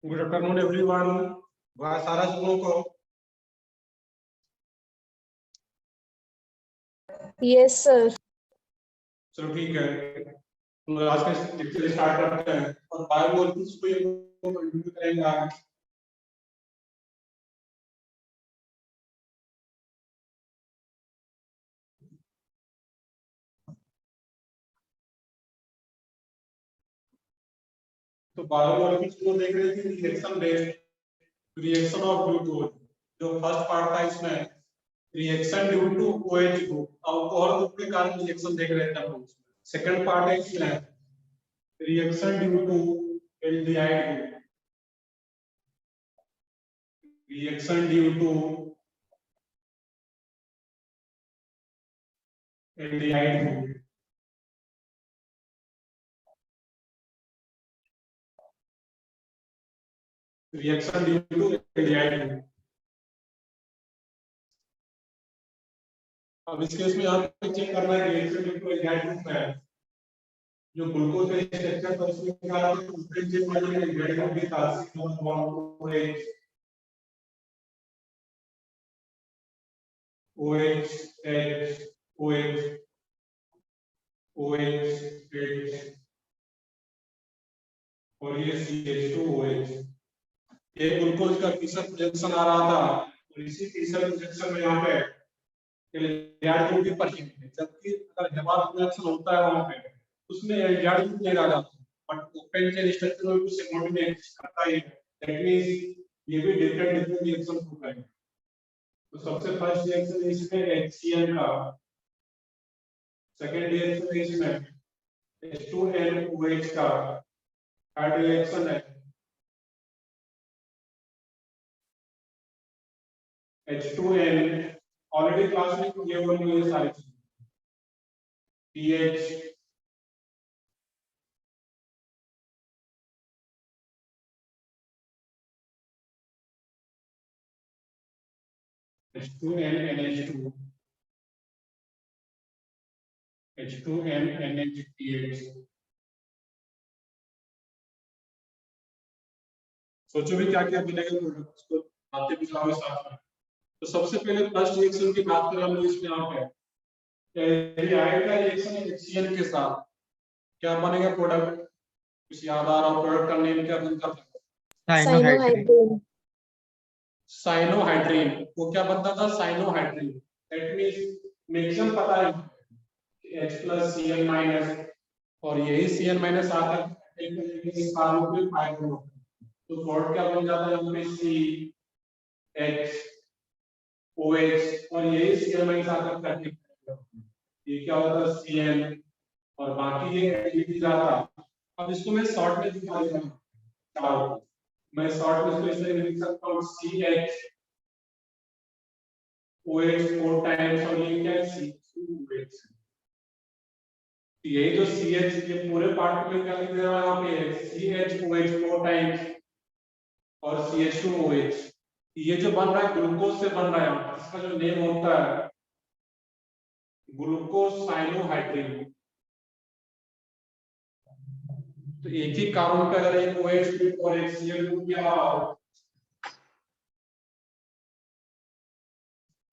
Good afternoon everyone. वहाँ सारा सुनो को। Yes sir. चलो ठीक है, तो आज का लेक्चर स्टार्ट करते हैं और बायोमोलिक्यूल्स को कंटिन्यू करेंगे आगे। तो बायोमोलिक्यूल्स को देख रहे थे reaction based reaction of glucose. जो फर्स्ट पार्ट था इसमें reaction due to OH group alcohol group के कारण रिएक्शन देख रहे थे हम लोग। सेकंड पार्ट है इसमें reaction due to aldehyde group. Reaction due to aldehyde group. Reaction due to aldehyde group. अब इस केस में आपको चेक करना है reaction due to aldehyde group है जो ग्लूकोज का स्ट्रक्चर पर उसमें क्या है फुटप्रिंट चेक करने के लिए एल्डिहाइड ग्रुप के साथ OH OH H OH OH H और ये CH2OH। ये ग्लूकोज का तीसरा रिएक्शन आ रहा था और इसी तीसरे रिएक्शन में यहाँ पे एल्डिहाइड ग्रुप भी प्रेजेंट है, जबकि अगर हेबार रिएक्शन होता है वहां पे उसमें एल्डिहाइड ग्रुप नहीं आ जाता, बट ओपन चेन स्ट्रक्चर में कुछ सिग्नल में करता है। दैट मींस ये भी डिफरेंट रिएक्शन हो रहा है। तो सबसे फर्स्ट रिएक्शन इसमें HCl का, सेकंड रिएक्शन इसमें H2NOH का, थर्ड रिएक्शन है H2N ऑलरेडी क्लास में किए हुए हैं ये सारी चीजें। pH H2N H2NNHPH। सोचो भी क्या क्या बनेगा प्रोडक्ट को आते भी जाओ साथ में। तो सबसे पहले फर्स्ट रिएक्शन की बात करें हम लोग इसमें यहाँ पे एल्डिहाइड का रिएक्शन HCl के साथ क्या बनेगा प्रोडक्ट, कुछ याद आ रहा हो प्रोडक्ट का नेम क्या बनता था? साइनोहाइड्रीन। साइनोहाइड्रीन। वो क्या बनता था? साइनोहाइड्रीन। दैट मींस मैक्सिमम पता है H+Cl- और यही Cl- आकर इस कार्बोनिल हाइड्रोजन, तो फॉर्म क्या बन जाता है यहाँ पे CH और यही Cl- आकर ये क्या होता है Cl और बाकी ये एडिटिव जाता। अब इसको मैं शॉर्ट में दिखा देता हूं, मैं शॉर्ट में इसको इस तरह लिख सकता हूं CH OH 4 टाइम्स और ये क्या है C2OH। यही जो CH ये पूरे पार्ट में क्या लिख रहा है यहाँ पे CHOH 4 टाइम्स और CH2OH। ये जो बन रहा है ग्लूकोज से बन रहा है, इसका जो नेम होता है ग्लूकोसाइनोहाइड्रीन। तो एक ही कार्बन पे अगर एक OH ग्रुप और एक Cl ग्रुप किया हो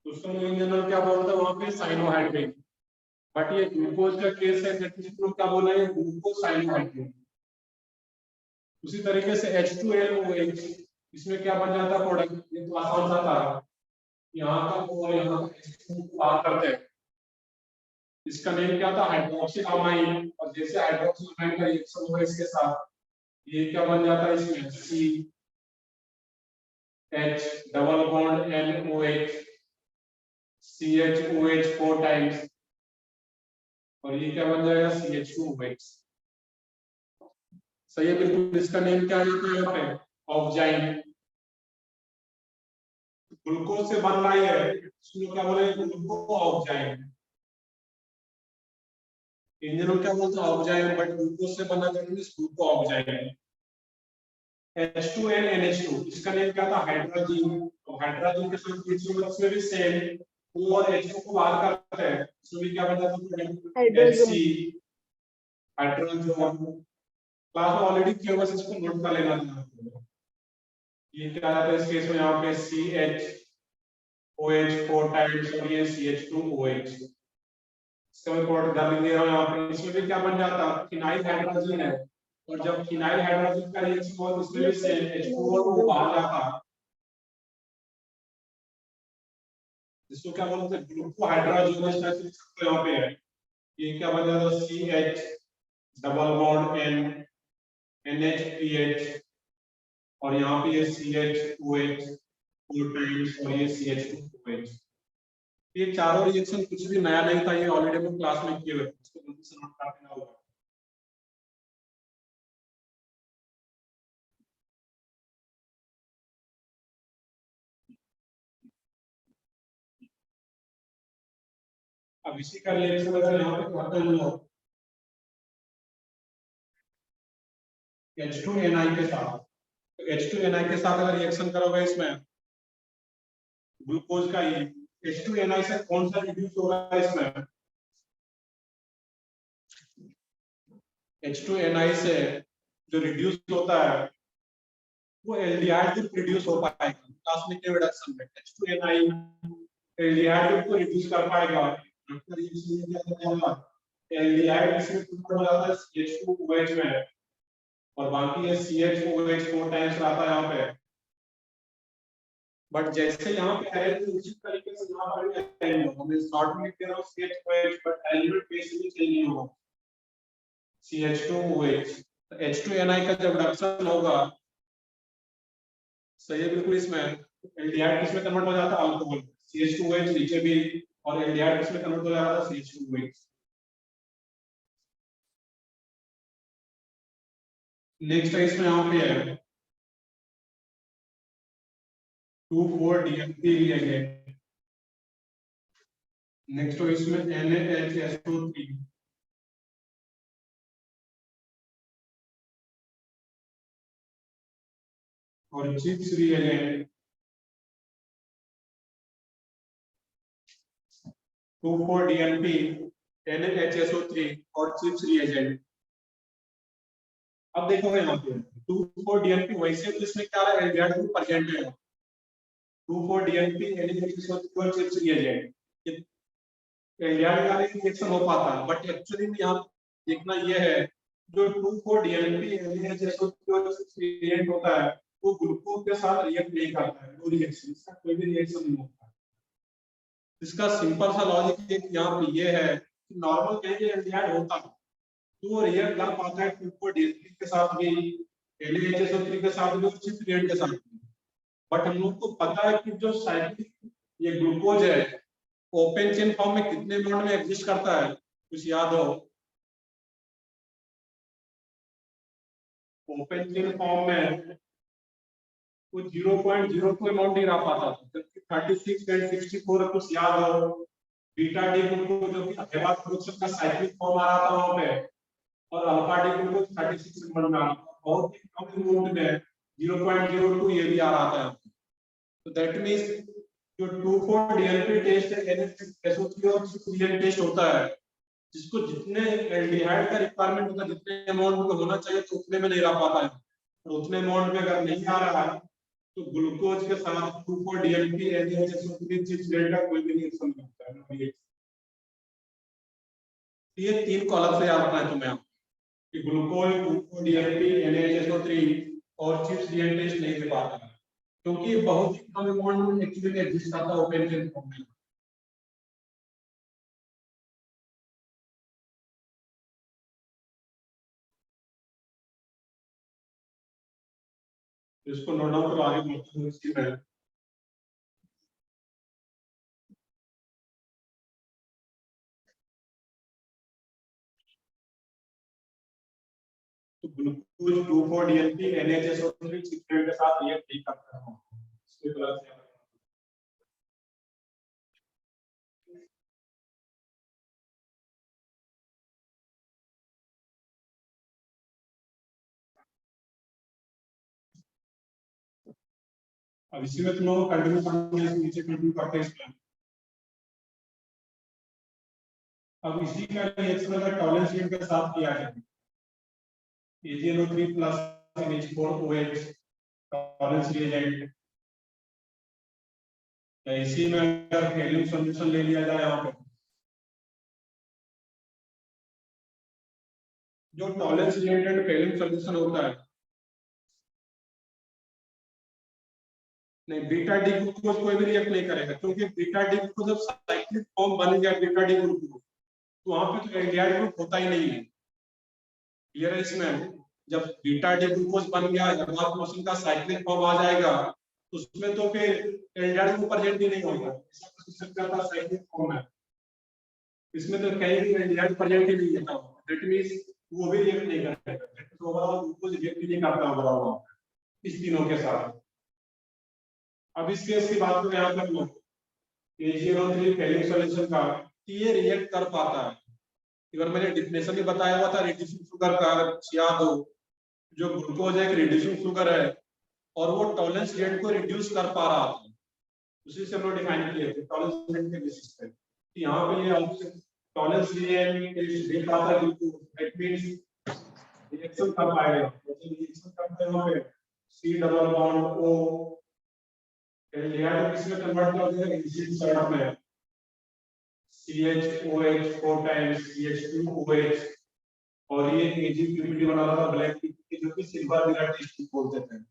तो उसको इन जनरल क्या बोलते हैं वहां पे साइनोहाइड्रीन। बट ये ग्लूकोज का केस है, ग्रुप क्या बोला है ग्लूकोसाइनोहाइड्रीन। उसी तरीके से H2NOH इसमें क्या बन जाता प्रोडक्ट, ये तो आसान सा था, यहाँ का और यहाँ का H2 को बात करते हैं, इसका नेम क्या था हाइड्रोक्सिल अमाइन। और जैसे हाइड्रोक्सिल अमाइन का रिएक्शन हुआ इसके साथ ये क्या बन जाता है इसमें CH double bond NOH CHOH 4 times और ये क्या बन जाएगा CH2OH। सही है बिल्कुल। इसका नेम क्या जाता है यहाँ पे ऑक्जाइन। ग्लूकोज से बन रहा है इसको क्या बोले ग्लूको ऑक्जाइन। इंजन क्या बोलते हैं ऑक्जाइन, बट ग्लूकोज से बना जाता है ग्लूको ऑक्जाइन। H2N NH2 इसका नेम क्या था हाइड्रोजन। तो हाइड्रोजन के साथ इसमें भी सेम O और H2 को बाहर करते हैं, इसमें भी क्या बन जाता है HC हाइड्रोजन। क्लास ऑलरेडी किया, बस इसको नोट कर लेना है। ये क्या आता है इस केस में, यहाँ पे CH OH 4 टाइम्स और ये CH2OH। इसका मैं प्लॉट कर दे रहा हूँ यहाँ पे। इसमें भी क्या बन जाता है, फिनाइल हाइड्रोजन है, और जब फिनाइल हाइड्रोजन का रिएक्शन हो इसमें भी सेम H2O वो बाहर जाता, जिसको क्या बोलते हैं ग्लूको हाइड्रोजन यहाँ पे है। ये क्या बन जाता है, CH double bond N NH3H, और यहाँ पे ये CH2OH 4 टाइम्स और ये CH2OH। ये चारों रिएक्शन कुछ भी नया नहीं था, ये ऑलरेडी हम क्लास में किए हुए थे, इसको जल्दी से नोट कर लेना होगा। अब इसी का रिएक्शन अगर यहाँ पे करते हैं लोग H2NI के साथ, तो H2NI के साथ अगर रिएक्शन करोगे इसमें ग्लूकोज का ये H2NI से कौन सा रिड्यूस होगा इसमें, H2NI से जो रिड्यूस होता है वो एल्डिहाइड ग्रुप रिड्यूस हो पाएगा प्लाज्मिक रिडक्शन में। H2NI एल्डिहाइड ग्रुप को रिड्यूस कर पाएगा। आफ्टर रिएक्शन क्या होगा, एल्डिहाइड इसमें कन्वर्ट हो जाता है CH2OH में, और बाकी ये CH2OH 4 टाइम्स आता है यहाँ पे। बट जैसे यहाँ पे है तो उसी तरीके से यहाँ पर भी आएंगे, हमें शॉर्ट में लिख दे रहा हूँ CH2OH, बट एलिमेंट बेस भी चेंज नहीं होगा CH2OH। तो H2NI का जब रिडक्शन होगा सही है बिल्कुल, इसमें एल्डिहाइड किसमें कन्वर्ट हो जाता है, अल्कोहल CH2OH नीचे भी, और एल्डिहाइड किसमें कन्वर्ट हो जाता है, CH2OH। नेक्स्ट है इसमें यहाँ पे है 2,4-DNP रिएजेंट। नेक्स्ट तो इसमें NaHSO3 और चिप्स रिएजेंट 2,4-DNP NaHSO3 और चिप्स रिएजेंट। अब देखोगे यहाँ पे 2,4-DNP वैसे तो इसमें क्या है, एल्डिहाइड ग्रुप प्रेजेंट है, 2,4-DNP NaHSO3 और चिप्स रिएजेंट एल्डिहाइड का रिएक्शन हो पाता है। बट एक्चुअली में यहाँ देखना ये है, जो 2,4-DNP NaHSO3 और चिप्स रिएजेंट होता है वो ग्लूकोज के साथ रिएक्ट नहीं करता है, नो रिएक्शन, इसका कोई भी रिएक्शन नहीं होता। इसका सिंपल सा लॉजिक यहाँ पे ये है कि नॉर्मल कहीं भी एल्डिहाइड होता है तो वो रिएक्ट कर पाता है 2,4-DNP के साथ भी, NaHSO3 के साथ भी, चिप्स रिएजेंट के साथ भी। बट हम लोग को पता है कि जो साइक्लिक ये ग्लूकोज है ओपन चेन फॉर्म में कितने बॉन्ड में एग्जिस्ट करता है, कुछ याद हो? ओपन चेन फॉर्म में वो 0.02 अमाउंट ही रह पाता था, जबकि 36 एंड 64 कुछ याद हो, बीटा डी ग्लूकोज जो कि हेवा प्रोडक्शन का साइक्लिक फॉर्म आ रहा था वहां पे, और अल्फा डी ग्लूकोज 36 नंबर में आ रहा था, बहुत ही कम अमाउंट में 0.02 ये भी आ रहा था। तो दैट मींस जो 2,4-DNP टेस्ट है NaHSO3 और CN टेस्ट होता है, जिसको जितने एल्डिहाइड का रिक्वायरमेंट होता है, जितने अमाउंट में होना चाहिए तो उतने में नहीं रह पाता है, और उतने अमाउंट में अगर नहीं आ रहा है तो ग्लूकोज के साथ 2,4-DNP NaHSO3 चिप्स का कोई भी रिएक्शन नहीं होता है। ये तीन को अलग से याद रखना है तुम्हें कि ग्लूकोज 2,4-DNP NaHSO3 और चिप्स रिएक्ट टेस्ट नहीं दे पाता है, क्योंकि ये बहुत ही कम अमाउंट में एक्चुअली एग्जिस्ट करता है ओपन चेन फॉर्म में। इसको नोट डाउन करो, आगे बढ़ते हैं इसकी में। तो ग्लूकोज 2,4-DNP NaHSO3 चिप्स के साथ रिएक्ट नहीं करता है, इसके कलर से अब इसी में तुम लोग कंटिन्यू करना है, नीचे कंटिन्यू करते हैं इसमें। अब इसी का रिएक्शन अगर टॉलेंस के साथ किया जाए AgNO3 plus NH4OH tolerance reagent, इसी में अगर फेलिंग सॉल्यूशन ले लिया जाए यहाँ पे, जो टॉलरेंस रिएजेंट फेलिंग सॉल्यूशन होता है, नहीं बीटा डी ग्लूकोज कोई भी रिएक्ट नहीं करेगा, क्योंकि बीटा डी ग्लूकोज जब साइक्लिक फॉर्म बन गया बीटा डी ग्लूकोज, तो वहां पे तो एल्डिहाइड ग्रुप होता ही नहीं है। क्लियर है इसमें? जब बीटा डी ग्लूकोज बन गया, जब आप मोशन का साइक्लिक फॉर्म आ जाएगा, तो उसमें तो फिर एल्डिहाइड ग्रुप प्रेजेंट ही नहीं होगा, ऐसा सिस्टम का था साइक्लिक फॉर्म है, इसमें तो कहीं भी एल्डिहाइड प्रेजेंट ही नहीं है, दैट मींस वो भी रिएक्ट नहीं करेगा, तो ओवरऑल ग्लूकोज रिएक्ट नहीं करता ओवरऑल इस तीनों के साथ। अब इस केस की बात करें यहाँ पर लोग AgNO3 फेलिंग सॉल्यूशन का, ये रिएक्ट कर पाता है। अगर मैंने डिफिनेशन भी बताया हुआ था रिड्यूसिंग शुगर का, याद हो, जो ग्लूकोज एक रिड्यूसिंग शुगर है और वो टॉलरेंस रेट को रिड्यूस कर पा रहा था, उसी से हम लोग डिफाइन किए थे टॉलरेंस रेट के बेसिस पे। यहाँ पे ये टॉलरेंस रेट आता है, दैट मींस रिएक्शन कर पाएगा, रिएक्शन करते हैं वहां पे C double bond O aldehyde किसमें कन्वर्ट कर देगा, एसिड साइड में CHOH 4 टाइम्स CH2OH, और ये AgPPT बना रहा था ब्लैक पीपीटी, जो कि सिल्वर मिलर टेस्ट बोलते थे।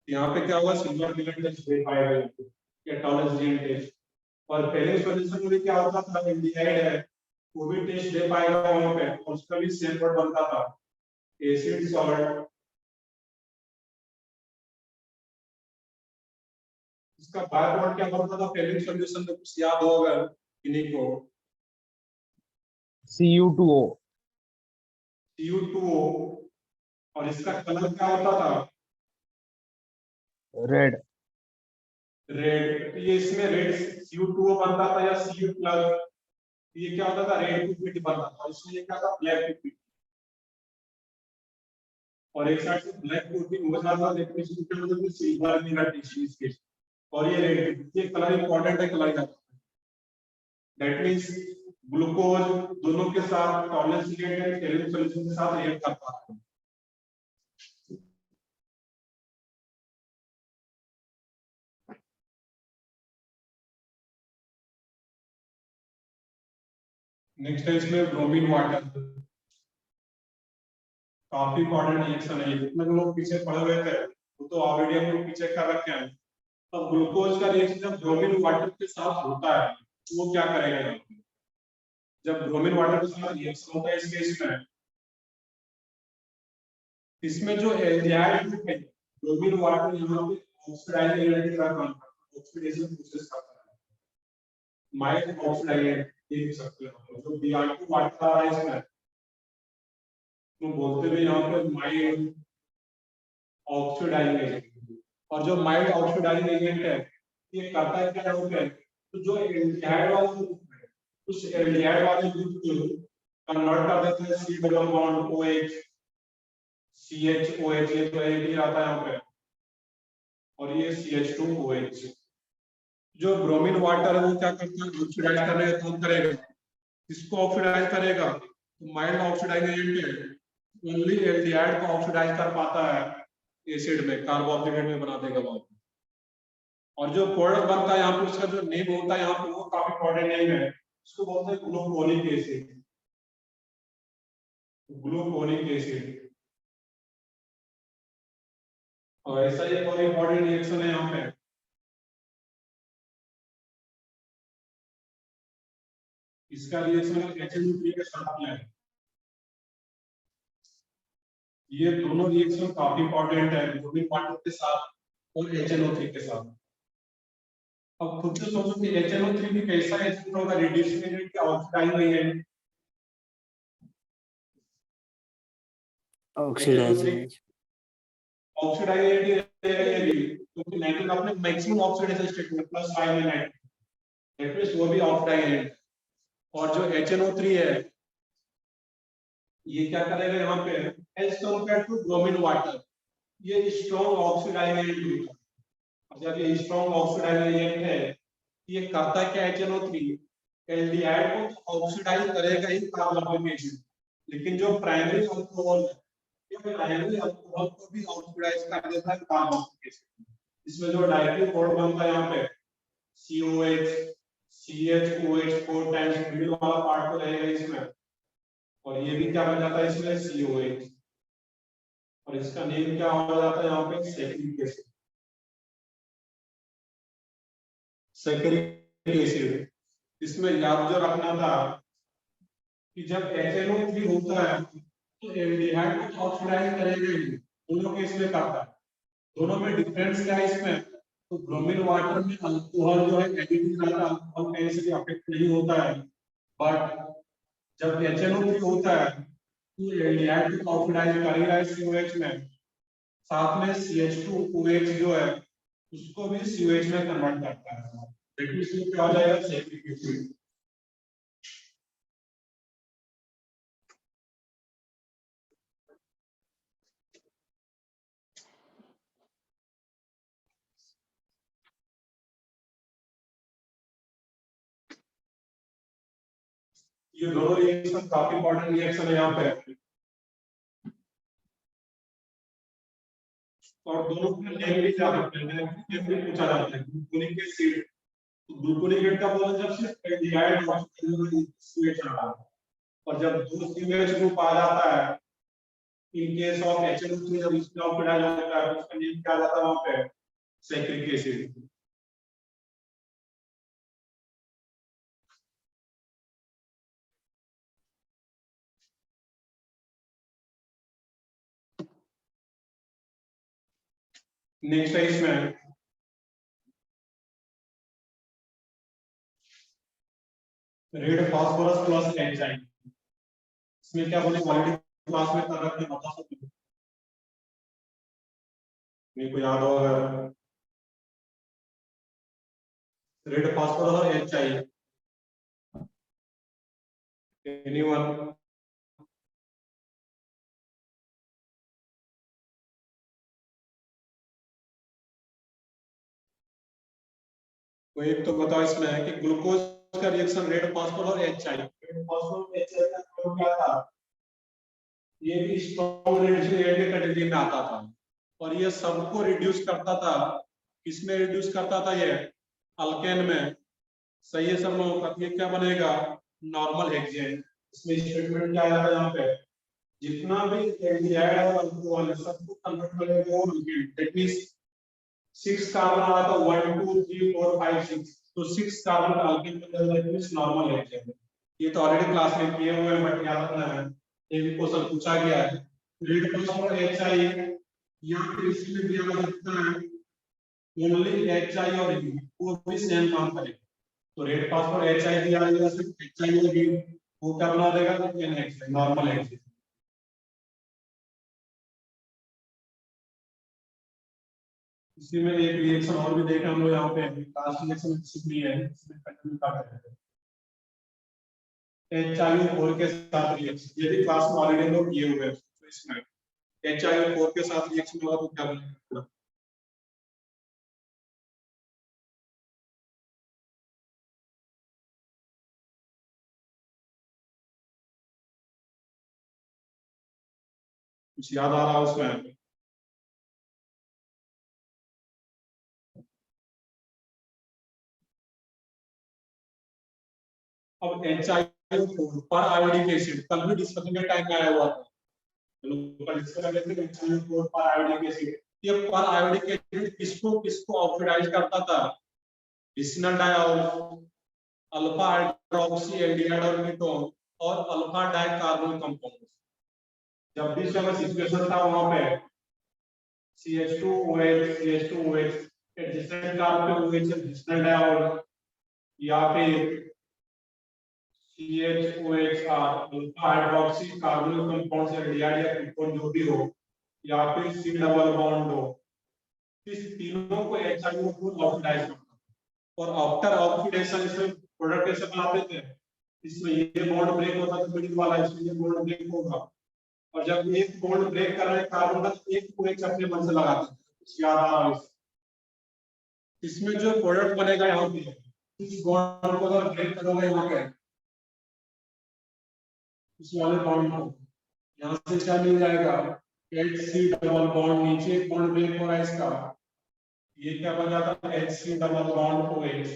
यहाँ पे क्या हुआ, सिल्वर मिलर टेस्ट दे पाएगा ये टॉलरेंस जीन टेस्ट, और फेलिंग सॉल्यूशन में क्या होता था, एल्डिहाइड है वो भी टेस्ट दे पाएगा वहां पे, और उसका भी सेम वर्ड बनता था एसिड सॉल्ट। इसका बाय प्रोडक्ट क्या बनता था फेलिंग सॉल्यूशन में, कुछ याद होगा इन्हीं को, Cu2O। Cu2O, और इसका कलर क्या होता था, रेड। रेड। ये इसमें रेड Cu2O बनता था या Cu प्लस, ये क्या होता था, रेड पीपीटी बनता था, इसमें ये क्या था, ब्लैक पीपीटी, और एक साइड से ब्लैक कोटिंग हो जाता है, लेकिन इसमें क्या होता है, सिल्वर मिलर टेस्ट के, और ये रेड, ये कलर इंपॉर्टेंट है, कलर का, दैट मींस ग्लूकोज दोनों के साथ टॉलरेंस रिएक्टेंट फेलिंग सॉल्यूशन के साथ रिएक्ट करता है। नेक्स्ट है इसमें ब्रोमीन वाटर, काफी इंपॉर्टेंट रिएक्शन है, जितने लोग पीछे पढ़े हुए थे वो तो ऑलरेडी हम लोग पीछे कर रखे हैं। अब ग्लूकोज का रिएक्शन जब ब्रोमीन वाटर के साथ होता है तो वो क्या करेगा, जब ब्रोमीन वाटर के साथ रिएक्शन होता है इस केस में, इसमें जो एल्डिहाइड ग्रुप है ब्रोमीन वाटर यहाँ पे ऑक्सीडाइज एजेंट का काम करता है, ऑक्सीडेशन प्रोसेस करता है, माइल्ड ऑक्सीडाइज देख सकते हो, जो Br2 वाटर आ रहा है इसमें, तो बोलते भी यहाँ पे माइल्ड ऑक्सीडाइजिंग एजेंट, और जो माइल्ड ऑक्सीडाइजिंग एजेंट है ये करता है क्या यहाँ पे, तो जो एल्डिहाइड वाला ग्रुप है उस एल्डिहाइड वाले ग्रुप को कन्वर्ट कर देता है C double bond OH CHOH, ये तो एक ही आता है यहाँ पे, और ये CH2OH। जो ब्रोमीन वाटर है वो क्या करता है, ऑक्सीडाइज करने का काम करेगा, इसको ऑक्सीडाइज करेगा, तो माइल्ड ऑक्सीडाइजिंग एजेंट है, ओनली एल्डिहाइड को ऑक्सीडाइज कर पाता है एसिड में, कार्बोक्सिलेट में बना देगा वो, और जो प्रोडक्ट बनता है यहाँ पे उसका जो नेम होता है यहाँ पे वो काफी इंपॉर्टेंट नेम है, इसको बोलते हैं ग्लूकोनिक एसिड, ग्लूकोनिक एसिड। और ऐसा ही एक और इंपॉर्टेंट रिएक्शन है यहाँ पे, इसका रिएक्शन HNO3 के साथ किया है, ये दोनों रिएक्शन काफी इंपॉर्टेंट है ब्रोमीन वाटर के साथ और HNO3 के साथ। अब खुद से सोचो कि HNO3 भी कैसा एसिड होगा, रिड्यूसिंग एजेंट क्या oxidising agent, oxidising oxidising agent, क्योंकि नाइट्रोजन अपने मैक्सिमम ऑक्सीडेशन स्टेट में +5 में नाइट्रोजन, वो भी ऑक्सीडाइजिंग, और जो HNO3 है ये क्या करेगा यहाँ पे, as compare to bromine water ये स्ट्रॉन्ग ऑक्सीडाइजिंग एजेंट है, जब ये स्ट्रॉन्ग ऑक्सीडाइजिंग एजेंट है ये करता है क्या, HNO3 एल्डिहाइड को ऑक्सीडाइज करेगा ही कार्बोक्सिलिक एसिड, लेकिन जो प्राइमरी अल्कोहल है ये डायरेक्टली अल्कोहल को भी ऑक्सीडाइज कर देता है कार्बोक्सिलिक एसिड। इसमें जो डायरेक्टली बॉन्ड बनता है यहाँ पे COH CHOH 4 टाइम्स मिडिल वाला पार्ट तो रहेगा इसमें, और ये भी क्या बन जाता है इसमें COH, और इसका नेम क्या हो जाता है यहाँ पे सैकरिक एसिड। सैकरिक एसिड इसमें याद जो रखना था कि जब HNO3 होता है तो एल्डिहाइड को ऑक्सीडाइज करेगा ही, दोनों केस में करता है। दोनों में डिफरेंस क्या है इसमें, तो ब्रोमीन वाटर में अल्कोहल जो है एडिटिव रहता है, अल्कोहल कहीं से भी अफेक्ट नहीं होता है, बट जब HNO3 होता है तो एल्डिहाइड को ऑक्सीडाइज कर ही रहा है COH में, साथ में CH2OH जो है उसको भी COH में कन्वर्ट करता है, देखिए इसमें क्या हो जाएगा सैकरिक एसिड। ये दोनों रिएक्शन काफी इंपॉर्टेंट रिएक्शन है यहाँ पे, और दोनों का नेम भी याद रखना है, नेम भी पूछा जाता है ग्लूकोनिक एसिड। तो ग्लूकोनिक एसिड का बोला जब से एल्डिहाइड ऑक्सीजन COH आ रहा है, और जब दो COH ग्रुप आ जाता है इन केस ऑफ HNO3 जब इसमें ऑक्सीडाइज हो जाता है तो उसका नेम क्या आ जाता है वहां पे सैकरिक एसिड। नेक्स्ट है इसमें रेड फास्फोरस प्लस HI। इसमें क्या बोले क्वालिटी क्लास में कर रखे बता सकते हो, मेरे को याद होगा रेड फास्फोरस और HI, एनीवन? तो एक तो बताओ इसमें है कि ग्लूकोज का रिएक्शन रेड फास्फोरस और HI, रेड फास्फोरस HI का प्रयोग क्या था, ये भी स्ट्रॉन्ग रिड्यूसिंग एजेंट की कैटेगरी में आता था, और ये सबको रिड्यूस करता था। किसमें रिड्यूस करता था ये, अल्केन में। सही है सब लोगों का, ये क्या बनेगा नॉर्मल हेक्सेन। इसमें स्टेटमेंट क्या आया था यहाँ पे, जितना भी एल्डिहाइड और अल्कोहल है सबको कन्वर्ट करेगा वो अल्केन, दैट मींस 6 कार्बन आ रहा था 1 2 3 4 5 6, तो 6 कार्बन अल्केन के अंदर दैट मींस नॉर्मल हेक्सेन। ये तो ऑलरेडी क्लास में किए हुए हैं बट याद रखना है, ये भी क्वेश्चन पूछा गया है। रेड फॉस्फोर HI या फिर इसमें दिया जा सकता है ओनली HI और U, वो भी सेम काम करेगा। तो रेड फास्फोर HI दिया जाएगा सिर्फ HI और U, वो क्या बना देगा NHI नॉर्मल हेक्सेन। इसी में एक रिएक्शन और भी देखा हम लोग यहाँ पे, लास्ट रिएक्शन सीखनी है, इसमें कंटिन्यू करते हैं HiO4 के साथ रिएक्शन, ये भी क्लास में ऑलरेडी लोग किए हुए हैं। तो इसमें HiO4 के साथ रिएक्शन होगा तो क्या बनेगा, कुछ याद आ रहा है उसमें? अब HiO4 पर आयोडिक एसिड कल भी डिस्कशन के टाइम में आया हुआ था, कल डिस्कस कर रहे थे HiO4 पर आयोडिक एसिड। ये पर आयोडिक एसिड किसको किसको ऑक्सीडाइज करता था, vicinal diol, alpha hydroxy aldehyde और कीटोन, और अल्फा डाइकार्बोनिल कंपाउंड। जब भी इसका सिचुएशन था वहां पे CH2OH एडजेसेंट कार्बन पे OH विसिनल डायोल, या फिर CHOHR alpha hydroxy carbonyl compound से एल्डिहाइड या कीटोन जो भी हो, या फिर C डबल बॉन्ड हो, इस तीनों को HiO4 ऑक्सीडाइज करता है। और आफ्टर ऑक्सीडेशन इसमें प्रोडक्ट कैसे बनाते थे, इसमें ये बॉन्ड ब्रेक होता है मिडिल वाला, इसमें ये बॉन्ड ब्रेक होगा, और जब एक बॉन्ड ब्रेक कर रहे हैं कार्बन का तो एक OH अपने मन से लगाते हैं, याद आ रहा है। इसमें जो प्रोडक्ट बनेगा यहाँ पे, इस बॉन्ड को अगर ब्रेक करोगे यहाँ पे इस वाले बॉन्ड को, यहाँ से क्या मिल जाएगा HC डबल बॉन्ड नीचे एक बॉन्ड ब्रेक हो रहा है इसका, ये क्या बन जाता है HC double bond OH।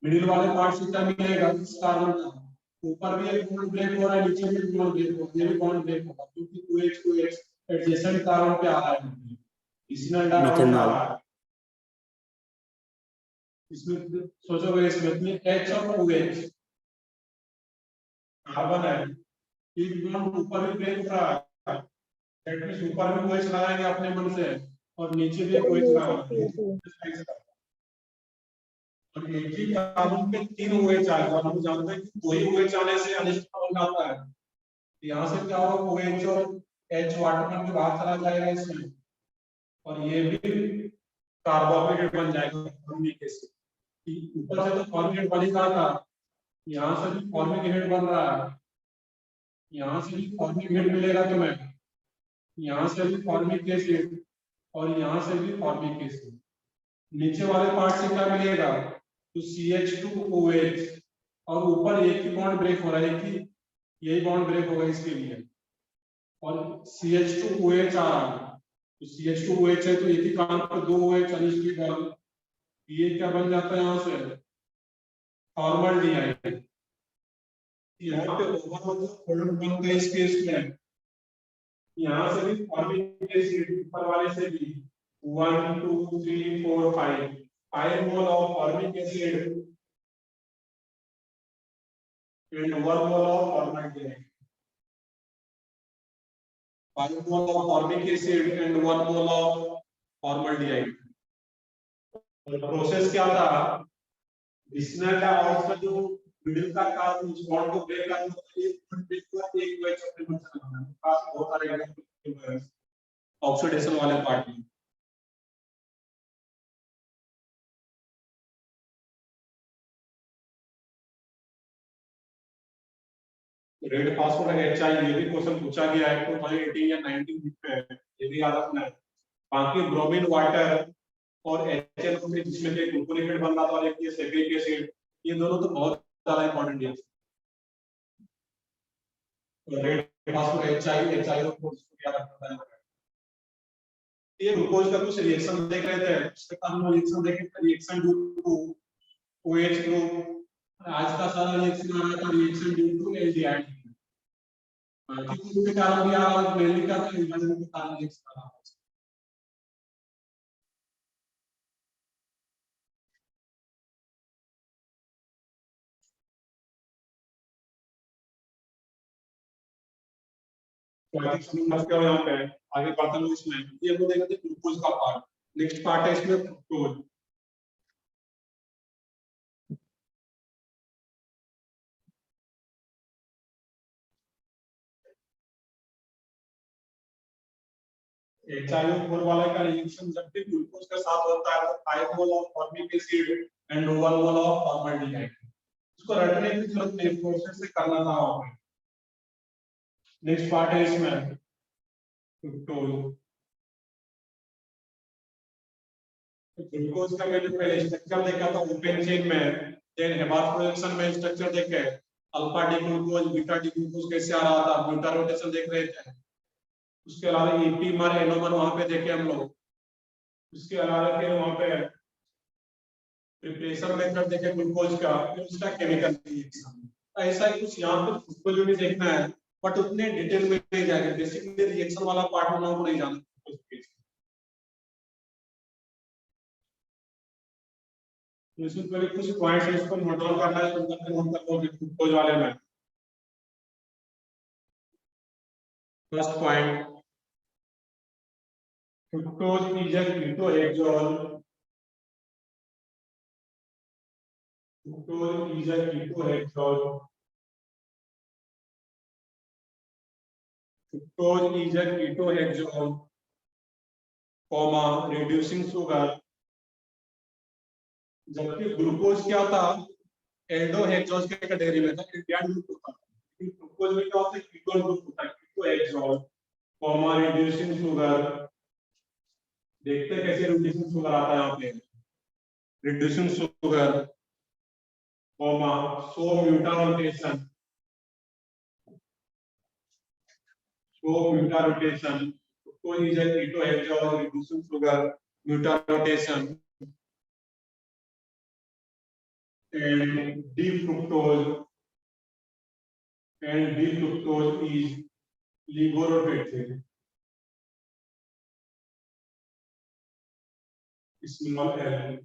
Middle वाले पार्ट से क्या मिलेगा इस कार्बन का, ऊपर भी एक बॉन्ड ब्रेक हो रहा है, नीचे भी बॉन्ड ब्रेक हो रहा है, ये भी बॉन्ड ब्रेक होगा क्योंकि OH एडजेसेंट कार्बन पे आ रहा है, इथेनॉल डाइऑक्साइड आ रहा है। इसमें सोचोगे इसमें H और OH कार्बन है, एक बॉन्ड ऊपर भी ब्रेक हो रहा है, दैट मींस ऊपर भी OH लगाएंगे अपने मन से और नीचे भी OH लगाएंगे, और एक ही कार्बन पे 3 OH आएगा। हम जानते हैं कि 2 ही OH आने से अनिष्ट हो जाता है, यहाँ से क्या होगा OH और H वाटर बन के बाहर चला जाएगा इसमें, और ये भी कार्बोहाइड्रेट बन जाएगा फॉर्मिक एसिड। ऊपर से तो फॉर्मिक एसिड बन ही रहा था, यहाँ से भी फॉर्मिक एसिड बन रहा है, यहाँ से भी फॉर्मिक एसिड मिलेगा तुम्हें, यहाँ से भी फॉर्मिक एसिड और यहाँ से भी फॉर्मिक एसिड। नीचे वाले पार्ट से क्या मिलेगा तो CH2OH, और ऊपर एक ही बॉन्ड ब्रेक हो रहा है, एक ही यही बॉन्ड ब्रेक होगा इसके लिए, और CH2OH आ रहा है, तो CH2OH है तो एक ही काम पर 2 OH अनिष्ट डाल, ये क्या बन जाता है यहाँ से फॉर्मल्डिहाइड। यहाँ पे ओवरऑल प्रोडक्ट बनता है इस केस में, यहाँ से भी फॉर्मिक एसिड ऊपर वाले से भी 1 2 3 4 5 mole of formic acid and 1 mole of formaldehyde, 5 mole of formic acid and 1 mole of formaldehyde। और प्रोसेस क्या था, बिस्नर का और जो मिडिल का कार्बन उस बॉन्ड को ब्रेक करने के लिए ब्रेक हुआ एक OH अपने मन से लगाना है, पास बहुत सारे एग्जांपल है ऑक्सीडेशन वाले पार्ट में। रेड फास्फोरेट HI ये भी क्वेश्चन पूछा गया है 2018 या 19 में, ये भी याद रखना है। बाकी ब्रोमीन वाटर और HNO में जिसमें एक ग्लूकोनिक एसिड बन रहा था और एक ये सैकरिक एसिड, ये दोनों तो बहुत ज्यादा इंपॉर्टेंट है। रेड फास्फोरेट HI को याद रखना है। ये ग्लूकोज का कुछ रिएक्शन देख रहे थे, उसके बाद हम रिएक्शन देखे थे, reaction due to OH group, आज का सारा रिएक्शन आ रहा था रिएक्शन ड्यू टू एल्डिहाइड। के कारण भी आ रहा है, मेनली क्या था एल्डिहाइड के कारण रिएक्शन आ रहा है। तो यहाँ पे आगे बढ़ते हैं इसमें, ये हम देखेंगे ग्लूकोज का पार्ट। नेक्स्ट पार्ट है इसमें फ्रुक्टोज। HIO4 वाला का रिएक्शन जब भी ग्लूकोज के साथ होता है तो 5 mole of formic acid and 1 mole of formaldehyde, इसको रटने की जरूरत नहीं, प्रोसेस से करना था वहां पे। नेक्स्ट पार्ट है इसमें फ्रुक्टोज। ग्लूकोज का मैंने पहले स्ट्रक्चर देखा था ओपन चेन में, देन हेबार प्रोडक्शन में स्ट्रक्चर देखे, alpha D glucose beta D glucose कैसे आ रहा था, ब्यूटा रोटेशन देख रहे थे। उसके अलावा एपीमर एनोमर वहां पे देखे हम लोग। उसके अलावा फिर वहां पे प्रिपरेशन मेथड देखे ग्लूकोज का, फिर उसका केमिकल रिएक्शन। ऐसा ही कुछ यहाँ पे ग्लूकोज भी देखना है, बट उतने डिटेल में नहीं जाएंगे, बेसिकली रिएक्शन वाला पार्ट हम लोगों को नहीं जानना। इसमें पहले कुछ पॉइंट्स इसको नोट डाउन करना है, तो नोट कर लो ग्लूकोज वाले में। First point, fructose is a ketohexol. Fructose is a ketohexol. Fructose is a ketohexol, comma reducing sugar. जबकि ग्लूकोज क्या था, एल्डोहेक्सोज के कैटेगरी में था, इंडियन ग्रुप होता है। ग्लूकोज में क्या होता है, कीटोन ग्रुप होता है, कीटोहेक्सोल, comma reducing sugar। देखते हैं कैसे रिड्यूसिंग शुगर आता है यहाँ पे, reducing sugar comma so mutarotation. muta rotation. Fructose is a ketohexol reducing sugar, muta rotation. And D-fructose is ligorotated. Small l.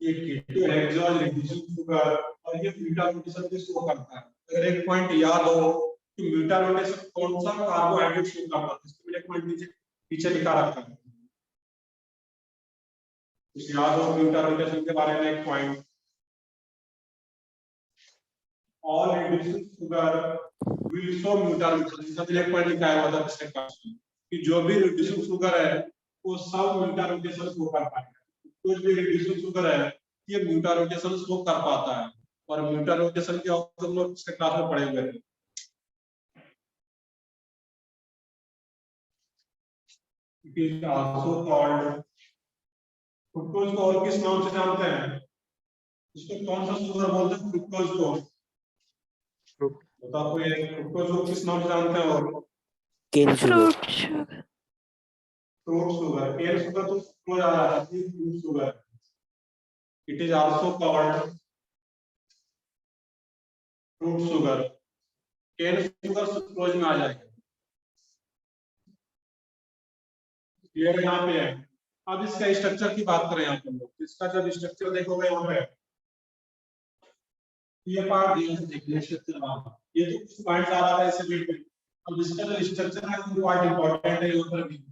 ये कीटोहेक्सोल रिड्यूसिंग शुगर और ये बीटा रोटेशन को शो करता है। अगर एक पॉइंट याद हो कि बीटा रोटेशन कौन सा कार्बोहाइड्रेट शो करता है, इसको मैंने एक पॉइंट नीचे लिखा रखा है। इस याद हो बीटा रोटेशन के बारे में एक point. All reducing sugar will show beta rotation, इसका मैंने एक पॉइंट लिखा है पिछले क्लास में कि जो भी रिड्यूसिंग शुगर है वो सब बीटा रोटेशन शो कर पाएगा। कुछ भी रिड्यूसिंग शुगर है ये म्यूटा रोटेशन शो कर पाता है, और म्यूटा रोटेशन के हम लोग पिछले क्लास में पढ़े हुए थे। It is also called, fructose को और किस नाम से जानते हैं? इसको कौन सा शुगर बोलते हैं फ्रुक्टोज को? बताओ कोई, फ्रुक्टोज को किस नाम से जानते हैं? और cane sugar, fruit sugar. Cane sugar तो फ्रुक्टोज आ रहा है, fruit sugar. It is also called fruit sugar. Cane sugar sucrose में आ जाएगा। ये यहाँ पे है। अब इसका स्ट्रक्चर की बात करें यहाँ पे लोग, इसका जब स्ट्रक्चर देखोगे यहाँ पे ये पार्ट देखिए स्ट्रक्चर, ये तो कुछ पॉइंट्स आ रहा है इसे बीच में। अब इसका जो स्ट्रक्चर है वो पार्ट इंपॉर्टेंट है यहाँ पर भी।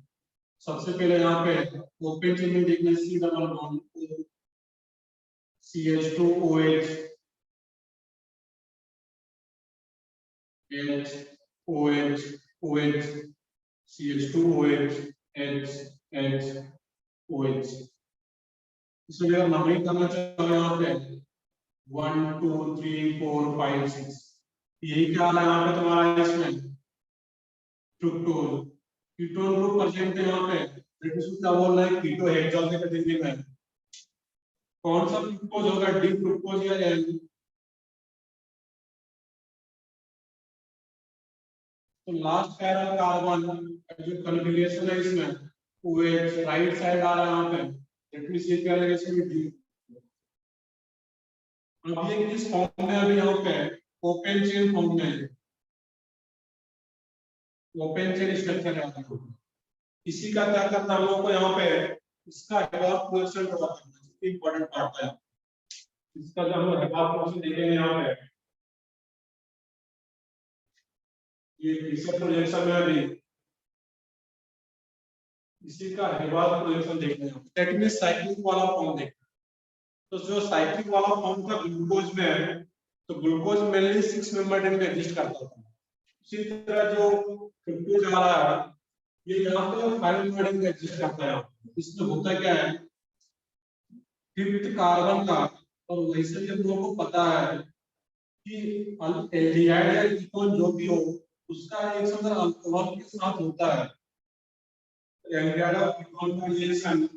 सबसे पहले यहाँ पे ओपन चेन में देखिए C double bond CH2OH H OH OH CH2OH H H OH। इसलिए अगर नंबरिंग करना चाहो यहाँ पे 1 2 3 4 5 6, यही क्या है यहाँ पे तुम्हारा इसमें फ्रुक्टोज। कीटोन ग्रुप प्रेजेंट है यहाँ पे, ब्रिटिश क्या बोल रहा है कीटोहेक्सोल के कैटेगरी में। कौन सा फ्रुक्टोज होगा, डी फ्रुक्टोज या एल? तो लास्ट पैरा कार्बन जो कॉन्फ़िगरेशन है इसमें OH राइट साइड आ रहा है यहाँ पे, दैट मींस ये क्या लगेगा इसमें डी। अब ये किस फॉर्म में अभी यहाँ पे ओपन चेन फॉर्म में, ओपन चेन स्ट्रक्चर है। इसी का क्या करना हम लोग को यहाँ पे इसका इवैपोरेशन ड्रॉ करना है, इंपॉर्टेंट पार्ट है इसका। जब हम इवैपोरेशन देखेंगे यहाँ पे ये तीसरा प्रोजेक्शन में अभी इसी का इवैपोरेशन देखने हैं, दैट मींस साइक्लिक वाला फॉर्म देखना। तो जो साइक्लिक वाला फॉर्म था ग्लूकोज में है, तो ग्लूकोज मेनली 6 मेंबर रिंग में एग्जिस्ट करता था। इसी तरह जो फ्रुक्टोज आ रहा है ये यहाँ पे 5 मेंबर रिंग में एग्जिस्ट करता है। इसमें होता क्या है, फिफ्थ कार्बन का, और वैसे भी हम लोगों को पता है कि एल्डिहाइड या कीटोन जो भी हो उसका रिएक्शन अगर अल्कोहल के साथ होता है, एल्डिहाइड और कीटोन का रिएक्शन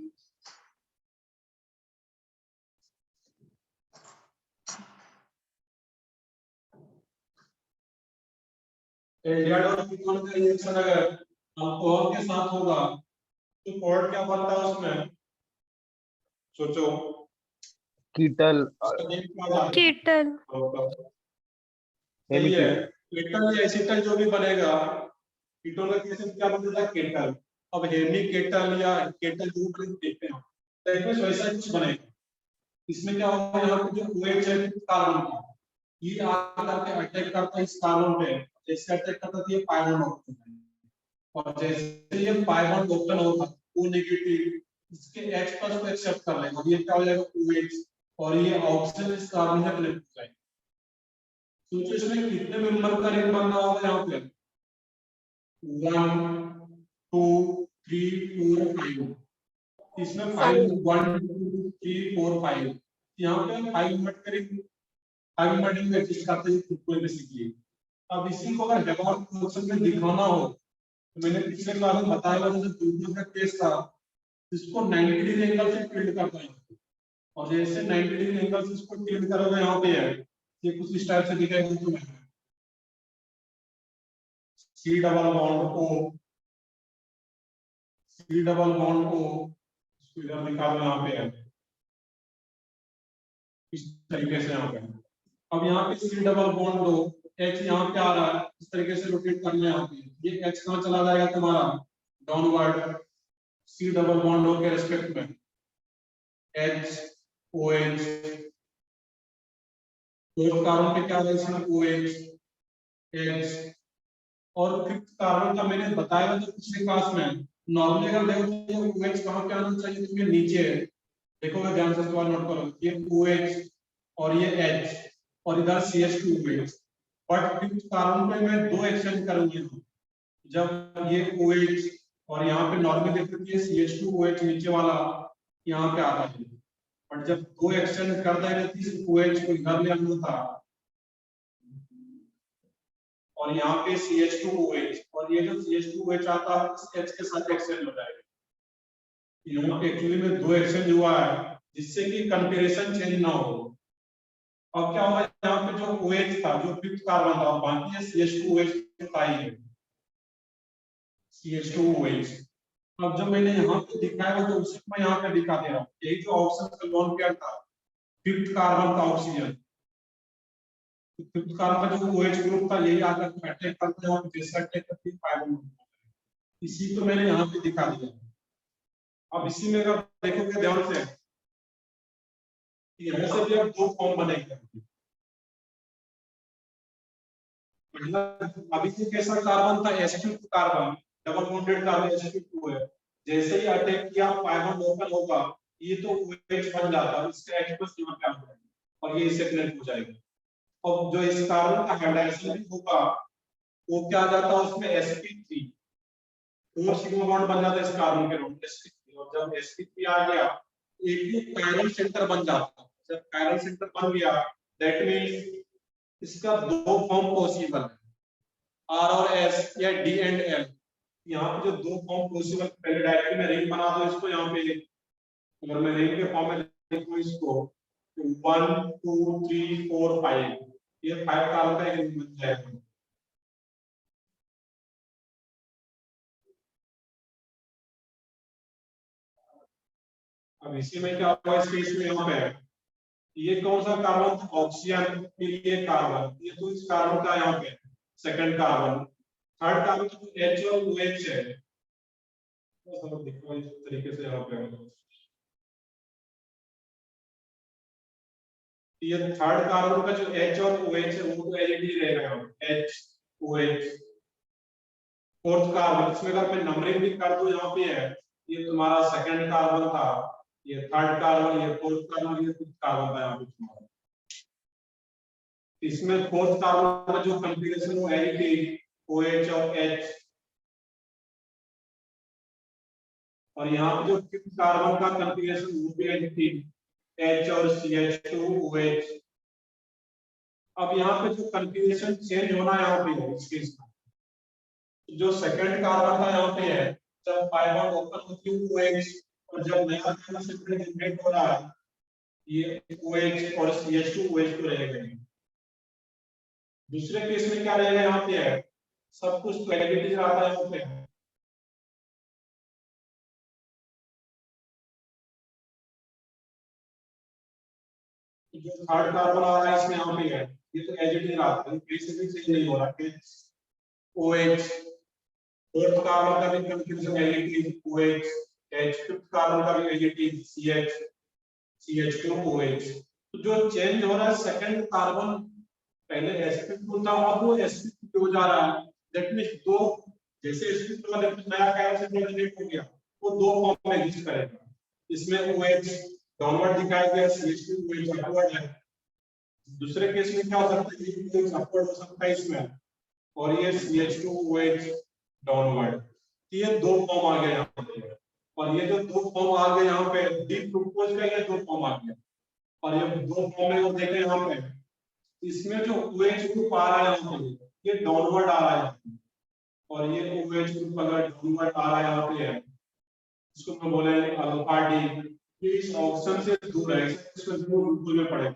एल्डिहाइड और कीटोन का रिएक्शन अगर अल्कोहल के साथ होगा तो कोड क्या बनता है उसमें? सोचो। कीटल, कीटल। सही है, कीटल या एसिटल जो भी बनेगा, कीटोन का केस क्या बनता है? कीटल। अब हेमी कीटल या कीटल जो भी देखते हैं तो इसमें वैसा कुछ बनेगा। इसमें क्या होगा, यहाँ पे जो OH है कार्बन का, ये आकर के अटैक करता है इस कार्बन पे, जैसे अटैक करता है ये पाई बॉन्ड ओपन है, और जैसे ये पाई बॉन्ड ओपन होगा O नेगेटिव इसके H+ को एक्सेप्ट कर लेगा, ये क्या हो जाएगा OH, और ये ऑक्सीजन इस कार्बन से कनेक्ट हो जाएगा। सोचो इसमें कितने मेंबर का रिंग बनना होगा यहाँ पे? 1 2 3 4 5, इसमें 5 1 2 3 4 5, यहाँ पे 5 मेंबर का रिंग, 5 मेंबर रिंग में एग्जिस्ट करते हैं फ्रुक्टोज बेसिकली। अब इसी को अगर इवैपोरेशन में दिखाना हो तो मैंने पिछले क्लास में बताया था, जैसे ग्लूकोज का केस था इसको 90 डिग्री एंगल से टिल्ट करना है, और जैसे 90 डिग्री एंगल से इसको टिल्ट करोगे यहाँ पे है ये कुछ इस टाइप से दिखाई देगा। C double bond O, C double bond O, इसको इधर निकालो, यहाँ पे है इस तरीके से यहाँ पे। अब यहाँ पे C डबल बॉन्ड दो, H यहाँ पे आ रहा है, इस तरीके से रोटेट करना है यहाँ पे। ये H कहाँ चला जाएगा तुम्हारा, downward C double bond O के रेस्पेक्ट में, H OH, फोर्थ कार्बन पे क्या है इसमें OH H, और फिफ्थ कार्बन का मैंने बताया था पिछले क्लास में, नॉर्मली अगर देखो तो OH कहाँ पे आना चाहिए, इसमें नीचे है, देखोगे ध्यान से, सवाल नोट करो, ये OH और ये H और इधर CH2OH, बट फिफ्थ कार्बन पे मैं दो एक्सचेंज करूंगी, जब ये OH और यहाँ पे नॉर्मली देखते हैं CH2OH नीचे वाला यहाँ पे आता है, बट जब दो एक्सचेंज कर देंगे तो OH को इधर ले आना था, और यहाँ पे CH2OH, और ये जो CH2OH आता है इस H के साथ एक्सचेंज हो जाएगा। यहाँ पे एक्चुअली में दो एक्सचेंज हुआ है जिससे कि कॉन्फ़िगरेशन चेंज ना हो। अब क्या होगा, यहाँ पे जो OH था, जो फिफ्थ कार्बन था, बाकी है CH2OH था ही है, CH2OH। अब जब मैंने यहाँ पे दिखाया तो उसी में यहाँ पे दिखा दे रहा हूँ, यही जो ऑप्शन का लोन पेयर था, फिफ्थ कार्बन का ऑक्सीजन, फिफ्थ कार्बन का जो OH ग्रुप था यही आकर अटैक करता है और जैसा अटैक करती है कार्बन, इसी को मैंने यहाँ पे दिखा दिया। अब इसी में अगर देखोगे ध्यान से, यहाँ से भी अब दो फॉर्म बनेंगे। पहला अभी से कैसा कार्बन था, sp2 carbon, double bonded carbon sp2 है, जैसे ही अटैक किया पाइबॉन्ड ओपन होगा, ये तो OH बन जाता है, इसका H+ यहाँ पे आ जाएगा और ये इसे कनेक्ट हो जाएगा। और जो इस कार्बन का हाइड्रोजन होगा वो क्या आ जाता है, उसमें sp3, 4 सिग्मा बॉन्ड बन जाता है इस कार्बन के रूप sp3, और जब sp3 आ गया एक ही कायरल सेंटर बन जाता है। जब कायरल सेंटर बन गया दैट मींस इसका दो फॉर्म पॉसिबल है, R और S या D एंड L। यहाँ पे जो दो फॉर्म पॉसिबल, पहले डायरेक्टली में रिंग बना दो इसको, यहाँ पे अगर मैं रिंग के फॉर्म में लिखूं इसको 1 2 3 4 5, ये 5 कार्बन का एक रिंग बन जाएगा। अब इसी में क्या होगा, इस केस में यहाँ पे ये कौन सा कार्बन था, ऑक्सीजन, फिर ये कार्बन, ये तो इस कार्बन का यहाँ पे सेकंड कार्बन, थर्ड कार्बन तो H और OH है, तो सब देखो इस तरीके से यहाँ पे ये थर्ड कार्बन का जो H और OH है वो तो एलईडी रहेगा, H OH। फोर्थ कार्बन, इसमें अगर मैं नंबरिंग भी कर दूं, यहाँ पे है ये तुम्हारा सेकंड कार्बन था, ये थर्ड कार्बन, ये फोर्थ कार्बन, ये फिफ्थ कार्बन था यहाँ पे तुम्हारा। इसमें फोर्थ कार्बन का जो कॉन्फ़िगरेशन वो एलईडी OH और H, और यहाँ पे जो फिफ्थ कार्बन का कॉन्फ़िगरेशन वो भी एलईडी H और CH2OH। अब यहाँ पे जो कॉन्फ़िगरेशन चेंज होना है यहाँ पे इस केस में, जो सेकंड कार्बन का यहाँ पे है, जब pi बॉन्ड ओपन होती है OH, और जब नया कार्बन सेपरेट जनरेट हो रहा है ये OH और CH2OH तो रहेगा। दूसरे केस में क्या रहेगा, यहाँ पे है सब कुछ तो एलईडी आता है यहाँ पे, जो थर्ड कार्बन आ रहा है इसमें यहाँ पे है ये तो एलईडी आता है, बेसिकली चेंज नहीं हो रहा है OH। फोर्थ कार्बन का भी configuration LED OH H, fifth carbon का भी एलईडी CH CH2OH। तो जो चेंज हो रहा है सेकंड कार्बन, पहले sp2 था अब वो sp3 हो जा रहा है, दैट मींस दो, जैसे sp2 का नया कार्बन से जनरेट हो गया वो दो फॉर्म में एग्जिस्ट करेगा, इसमें OH डाउनवर्ड दिखाया गया, CH2OH अपवर्ड है। दूसरे केस में क्या हो सकता है, ये OH अपवर्ड हो सकता है इसमें, और ये CH2OH डाउनवर्ड, ये दो फॉर्म आ गए यहाँ पे, और ये जो दो फॉर्म आ गए यहाँ पे डी फ्रुक्टोज का ये दो फॉर्म आ गया, और ये दो फॉर्म में देखें यहाँ पे इसमें जो OH ग्रुप आ रहा है यहाँ पे ये डाउनवर्ड आ रहा है, और ये OH ग्रुप अगर डाउनवर्ड आ रहा है यहाँ पे है, इसको हम बोलेंगे अल्फा डी, ये इस ऑप्शन से दूर है, इसको दूर रूप में पड़ेगा,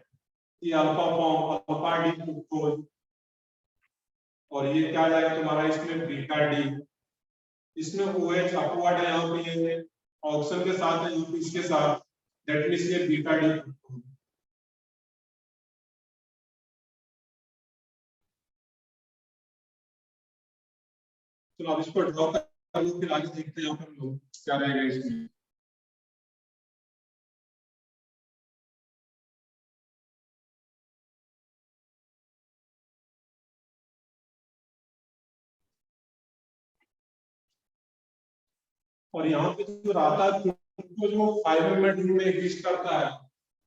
ये alpha form alpha D fructose. और ये क्या आ जाएगा तुम्हारा इसमें बीटा डी, इसमें OH अपवर्ड है यहाँ पे, ये ऑक्सीजन के साथ है यहाँ पे इसके साथ, दैट मींस ये बीटा डी। चलो अब इसको ड्रॉ कर लो, फिर आगे देखते हैं यहाँ पे हम लोग क्या रहेगा इसमें। और यहाँ पे जो रहता है तो जो 5 मिनट में एग्जिस्ट करता है,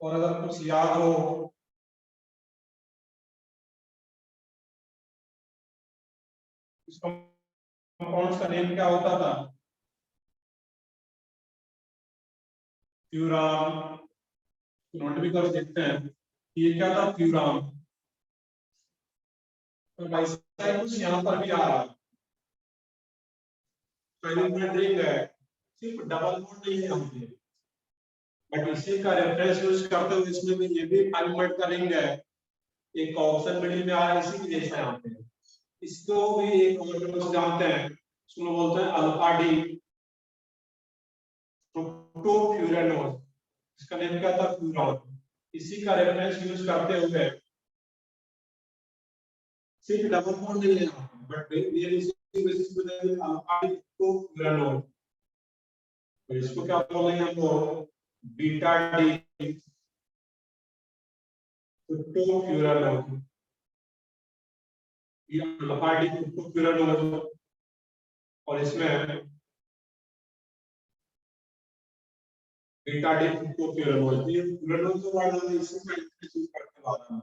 और अगर कुछ याद हो इस कंपाउंड्स का नेम क्या होता था, फ्यूरान, नोट भी कर देखते हैं ये क्या था, फ्यूरान। तो वैसा ही कुछ यहाँ पर भी आ रहा है, रिंग है, सिर्फ डबल बॉन्ड नहीं है यहाँ पे, बट इसी का रेफरेंस यूज करते हुए इसमें भी ये भी 5 मिनट का रिंग है, एक ऑप्शन मिडिल में आ रहा है इसी की जैसा यहाँ पे। इसको भी एक और जानते हैं, इसको बोलते हैं अल्फा डी फ्रूक्टोफ्यूरानोल, इसका नेम क्या था, फ्यूरान। इसी का रेफरेंस यूज करते हुए सिर्फ डबल बॉन्ड नहीं लेना, बट ये इसी बेसिस पे अल्फा डी फ्रूक्टोफ्यूरानोल, तो इसको क्या बोलेंगे हम लोग, बीटा डी फ्रूक्टोफ्यूरानोल, ये अल्फा डी फ्रूक्टोफ्यूरानोल, और इसमें बीटा डी फ्रूक्टोफ्यूरानोल, ये फ्यूरानोल तो वर्ड है, इसी का यूज करके बात है।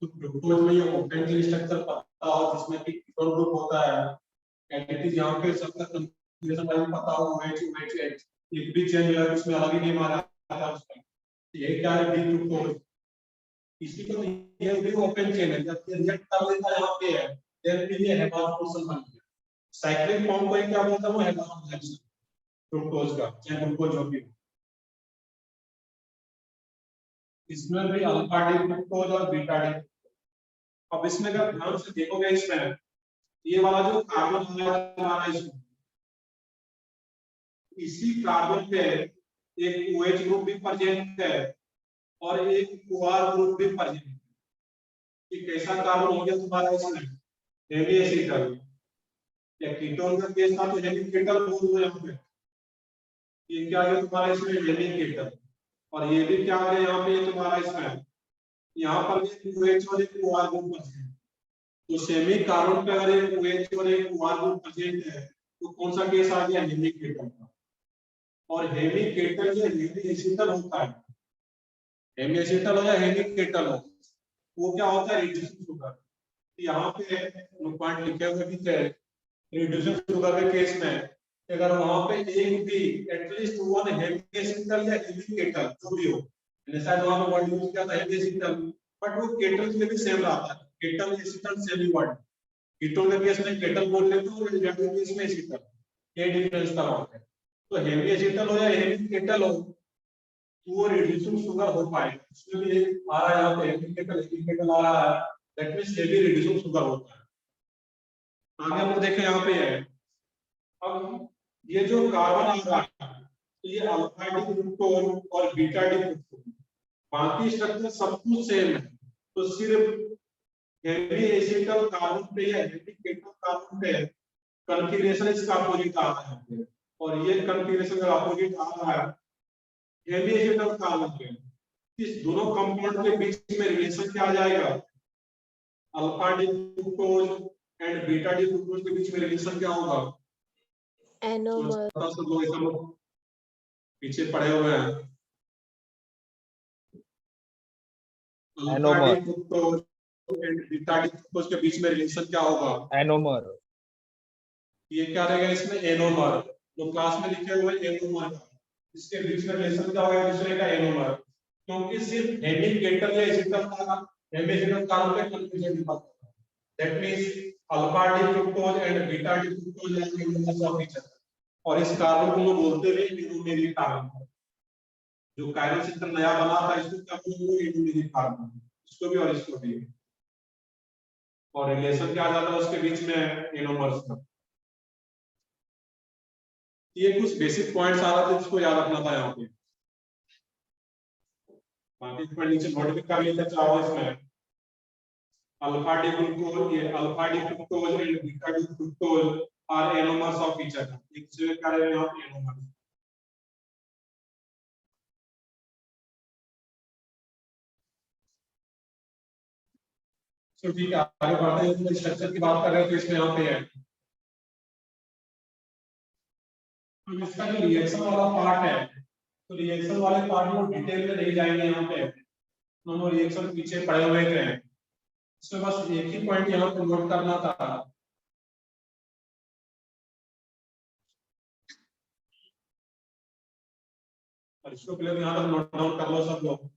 तो ग्लूकोज में ये ओपेनली स्ट्रक्चर पता हो, जिसमें कि कीटोन ग्रुप होता है, एडिटिव यहाँ पे सबका कंफर्मेशन वाइज पता हो, OH OH एक भी चेंज है उसमें अलग ही नेम आ रहा है उसका, ये क्या है, डी ग्लूकोज। इसी को ये भी ओपन चेन है, जब ये रिएक्ट कर लेता है यहाँ पे है, देन फिर ये हेपास पोर्शन बन गया, साइक्लिक फॉर्म को क्या बोलता है, वो हेपास जंक्शन ग्लूकोज का, चाहे ग्लूकोज हो भी। इसमें भी अल्फा डी ग्लूकोज और बीटा डी। अब इसमें अगर ध्यान से देखोगे, इसमें ये वाला जो कार्बन हमारा इसमें, इसी कार्बन पे एक OH ग्रुप भी प्रेजेंट है और एक OR ग्रुप भी प्रेजेंट है। ये कैसा कार्बन हो गया तुम्हारा इसमें, हेवी एसिटल, या कीटोन का केस था तो हेवी कीटल बोल दो यहाँ पे, ये क्या है तुम्हारा इसमें, हेवी कीटल। और ये भी क्या है यहाँ पे तुम्हारा इसमें, यहाँ पर भी OH और एक OR ग्रुप प्रेजेंट है, तो सेमी कार्बन पे अगर एक OH और एक OR ग्रुप प्रेजेंट है तो कौन सा केस आ गया, हेवी कीटल का। और हेवी कीटल जो हेवी एसिटल होता है, हेवी एसिटल हो या हेवी कीटल हो, वो क्या होता है, रिड्यूसिंग शुगर। यहाँ पे पॉइंट लिखे हुए भी थे, रिड्यूसिंग शुगर के केस में अगर वहां पे एक भी एटलीस्ट वन हेवी एसिटल या हेवी कीटल जो भी हो, शायद वहां पे वर्ड यूज किया था हेवी एसिटल, बट वो कीटल के भी सेम रहता है, कीटल एसिटल सेम ही वर्ड, कीटोन के केस में कीटल बोल लेते हैं और एसिटल के केस में एसिटल, ये डिफरेंस का होता है। तो हेवी एसिटल हो या हेवी कीटल हो, तो वो रिड्यूसिंग शुगर हो पाए, इसमें भी एक आ रहा है यहाँ पे हेवी कीटल आ रहा है, that means heavy reducing sugar होता है। आगे हम लोग देखें यहाँ पे है, अब ये जो कार्बन आ रहा है, तो ये अल्फा डी ग्लूकोन और बीटा डी ग्लूकोन, बाकी स्ट्रक्चर सब कुछ सेम है, तो सिर्फ हेवी एसिटल कार्बन पे या हेवी कीटल कार्बन पे कॉन्फ़िगरेशन इसका अपोजिट आ रहा है, और ये कॉन्फ़िगरेशन का अपोजिट आ रहा है हेवी एसिटल कार्बन पे। इस दोनों कंपाउंड के बीच में रिलेशन क्या आ जाएगा, alpha D glucose and beta D glucose के बीच में रिलेशन क्या होगा, एनोमर, सब लोग एकदम पीछे पड़े हुए हैं, alpha D glucose and beta D fructose के बीच में रिलेशन क्या होगा? एनोमर। ये क्या रहेगा इसमें? एनोमर। तो क्लास में लिखे हुए एनोमर, इसके बीच में रिलेशन क्या होगा? दूसरे का एनोमर। क्योंकि सिर्फ हेमिंग केटल या एसिटम का हेमिंग कार्बन पे कंफ्यूजन नहीं पड़ता। That means alpha D fructose and beta D fructose are anomers of each other, और इस कार्बन को हम बोलते हैं एनोमेरिक कार्बन। जो कायरल सिस्टम नया बना था इसको क्या बोलते हैं? Anomeric carbon. इसको भी और इसको भी। और रिलेशन क्या आ जाता है उसके बीच में? एनोमर्स का। ये कुछ बेसिक पॉइंट्स आ रहे थे जिसको याद रखना था यहाँ पे। बाकी पॉइंट नीचे नोट भी कर लेते चाहो इसमें। अल्फा डी ग्लूकोज, ये alpha D fructose and beta D fructose are anomers of each other. एक दूसरे के कार्य में यहाँ पे एनोमर्स। तो ठीक है, आगे बढ़ते हैं। तो स्ट्रक्चर की बात कर रहे हैं तो इसमें यहाँ पे है, तो इसका जो रिएक्शन वाला पार्ट है, तो रिएक्शन वाले पार्ट में डिटेल में नहीं जाएंगे यहाँ पे। दोनों रिएक्शन पीछे पड़े हुए थे, इसमें बस एक ही पॉइंट यहाँ पे नोट करना था। और इसको पहले यहाँ तक नोट डाउन कर लो सब लोग।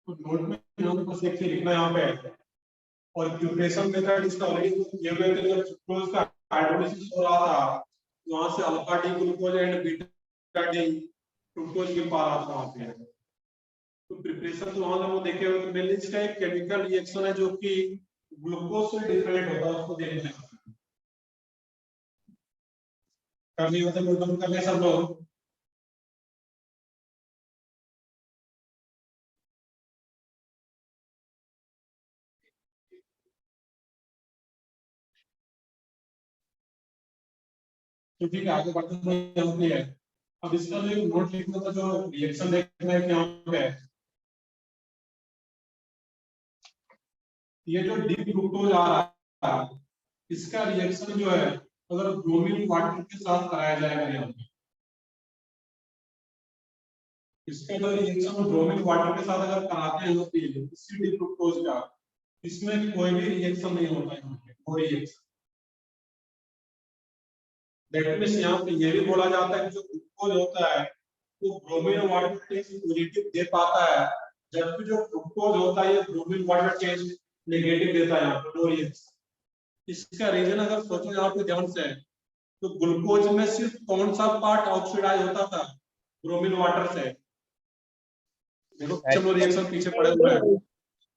तो नोट में यहाँ पे बस एक चीज लिखना यहाँ पे है। और प्रिपरेशन मेथड इसका ऑलरेडी ये हुए थे, जब फ्रुक्टोज का हाइड्रोलिसिस हो रहा था तो वहां से alpha D glucose and beta D fructose भी पा रहा था वहां पे। तो प्रिपरेशन तो वहां हम देखे हुए, मेनली इसका एक केमिकल रिएक्शन है जो कि ग्लूकोज से डिफरेंट होता है, उसको देखना है। करनी होता है नोट कर ले सब लोग। तो ठीक है, आगे बढ़ते हैं। यहाँ पे है, अब इसका जो एक नोट लिखना था, जो रिएक्शन देखना है कि यहाँ पे है। ये जो डी ग्लूकोज आ रहा है, इसका रिएक्शन जो है अगर ब्रोमीन वाटर के साथ कराया जाएगा यहाँ पे, इसका जो रिएक्शन ब्रोमीन वाटर के साथ अगर कराते हैं तो इसी डी ग्लूकोज का, इसमें कोई भी रिएक्शन नहीं होता है यहाँ पे, कोई रिएक्शन। दैट मींस यहाँ पे ये भी बोला जाता है कि जो ग्लूकोज होता है वो ब्रोमीन वाटर टेस्ट पॉजिटिव दे पाता है, जबकि जो फ्रुक्टोज होता है ये ब्रोमीन वाटर टेस्ट नेगेटिव देता है, यहाँ पे नो रिएक्शन। इसका रीजन अगर सोचो यहाँ पे ध्यान से, तो ग्लूकोज में सिर्फ कौन सा पार्ट ऑक्सीडाइज होता था? ब्रोमीन वाटर से। देखो चलो रिएक्शन पीछे पड़े हुए हैं।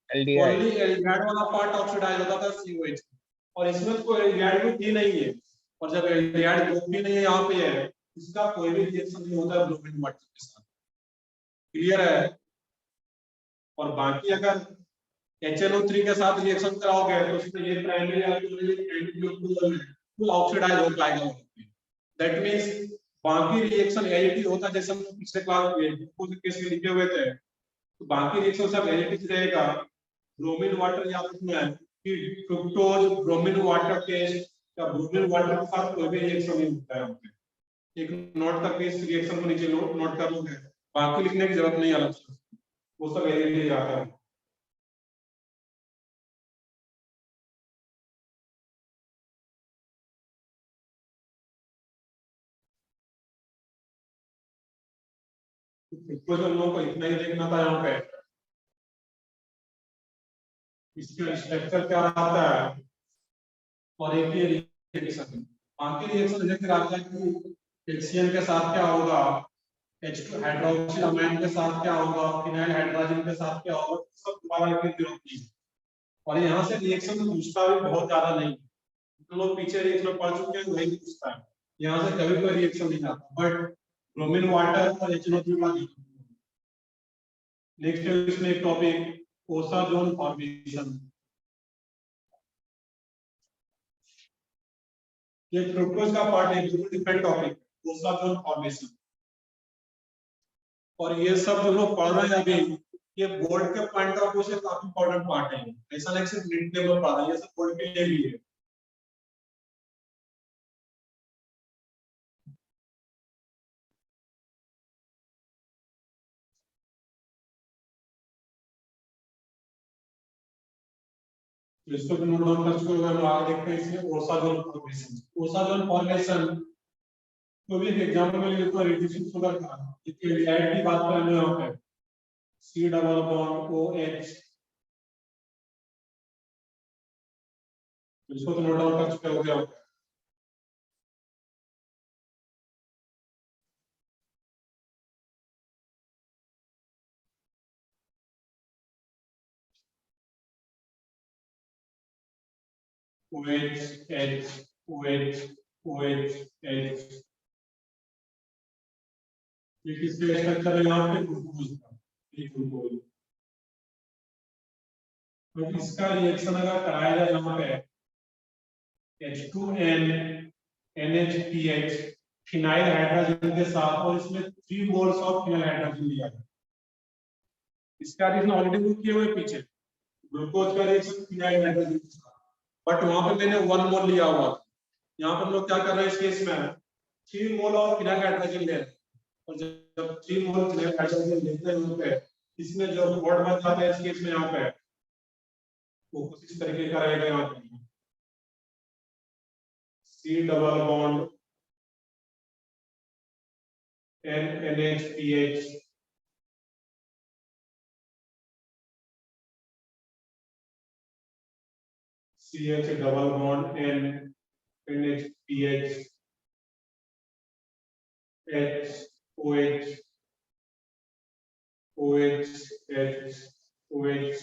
एल्डिहाइड। ओनली एल्डिहाइड वाला पार्ट ऑक्सीडाइज होता था COH, और इसमें कोई एल्डिहाइड ग्रुप ही नहीं है। और जब एल्डिहाइड ग्रुप भी नहीं है यहाँ पे है, इसका कोई भी रिएक्शन नहीं होता है ब्रोमीन वाटर के साथ। क्लियर है? और बाकी अगर HNO3 के साथ रिएक्शन कराओगे तो उसमें ये प्राइमरी अल्कोहल वो ऑक्सीडाइज हो पाएगा। दैट मींस बाकी रिएक्शन एज होता है, जैसे हम पिछले क्लास में केस में लिखे हुए थे, तो बाकी रिएक्शन सब एज रहेगा। ब्रोमीन वाटर या उसमें कि फ्रुक्टोज ब्रोमीन वाटर टेस्ट या ब्रोमीन वाटर के साथ कोई भी रिएक्शन नहीं होता है। एक नोट करके इस रिएक्शन को नीचे नोट कर लोगे, बाकी लिखने की जरूरत नहीं अलग से, वो सब एज आता है। ग्लूकोज हम लोग को इतना ही देखना था यहाँ पे। इसका स्ट्रक्चर क्या आता है और एक ही रिएक्शन, बाकी रिएक्शन लेकर आता है कि HCl के साथ क्या होगा, H2 हाइड्रोक्सिल अमाइन के साथ क्या होगा, फिनाइल हाइड्रोजन के साथ क्या होगा, सब दोबारा रिपीट होती है। और यहाँ से रिएक्शन पूछता भी बहुत ज्यादा नहीं, हम लोग पीछे रिएक्शन पढ़ चुके हैं, वही पूछता है। यहाँ से कभी कोई रिएक्शन नहीं आता, बट ब्रोमीन वाटर और HNO3 का नेक्स्ट है इसमें एक टॉपिक ओसाजोन फॉर्मेशन। ये फ्रुक्टोज का पार्ट है, डिफरेंट टॉपिक ओसाजोन फॉर्मेशन। और ये सब जो लोग पढ़ रहे हैं अभी, ये बोर्ड के पॉइंट ऑफ व्यू से काफी इंपॉर्टेंट पार्ट है, ऐसा नहीं सिर्फ नीट के लोग पढ़ रहे हैं, ये सब बोर्ड के लिए भी है। इसको भी नोट डाउन कर चुके होंगे, हम आगे देखते हैं इसमें ओसाजोन फॉर्मेशन। ओसाजोन फॉर्मेशन तो भी एक एग्जांपल में लिखो रिड्यूसिंग शुगर का, इसके एल्डिहाइड की बात कर रहे हैं यहाँ पे, C डबल बॉन्ड OH, इसको तो नोट डाउन कर चुके होंगे आप। OH H OH OH H, ये किसके स्ट्रक्चर है यहाँ पे, ग्लूकोज का, ये ग्लूकोज। तो इसका रिएक्शन अगर कराया जाए यहाँ पे H2N NH2PH फिनाइल हाइड्रोजन के साथ, और इसमें 3 मोल्स ऑफ फिनाइल हाइड्रोजन लिया है। इसका रिएक्शन ऑलरेडी बुक किए हुए पीछे, ग्लूकोज का रिएक्शन फिनाइल हाइड्रोजन के साथ, बट वहां पे मैंने 1 मोल लिया हुआ था। यहाँ पर हम लोग क्या कर रहे हैं इस केस में, 3 मोल ऑफ फिनाइल हाइड्रोजन ले रहे हैं, और जब 3 मोल फिनाइल हाइड्रोजन लेते हैं वहां पे, इसमें जो बॉन्ड बन जाता है इस केस में यहाँ पे, वो कुछ इस तरीके का रहेगा। यहाँ पे C double bond NHPH CH double bond NHPH OH H OH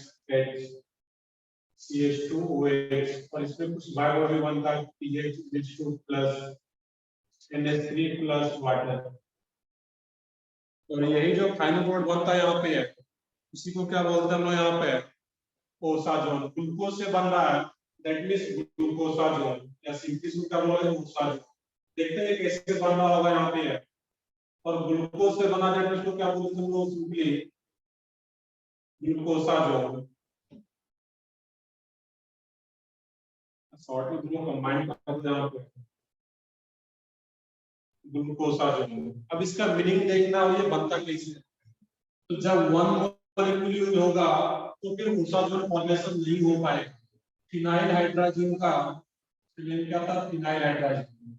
CH2OH, और इसमें कुछ बाय भी बनता है PH2 plus NH3 plus water. और यही जो फाइनल प्रोडक्ट बनता है यहाँ पे है, इसी को क्या बोलते हैं हम लोग यहाँ पे, ओसाजोन। ग्लूकोज से बन रहा है, दैट मींस ग्लूकोसाजोन, या सिंपली इसको क्या बोला जाए, ओसाजोन। देखते हैं कैसे बन रहा होगा यहाँ पे है। और ग्लूकोज से बना दैट मींस को क्या बोलते हैं हम लोग, सिंपली ग्लूकोसाजोन। शॉर्ट में दोनों कंबाइन करते हैं यहाँ पे, ग्लूकोसाजोन। अब इसका मीनिंग देखना, और ये बनता कैसे है। तो जब 1 मॉलिक्यूल यूज होगा तो फिर ओसाजोन फॉर्मेशन नहीं हो पाएगा। फिनाइल हाइड्रोजन का नेम क्या था, फिनाइल हाइड्रोजन।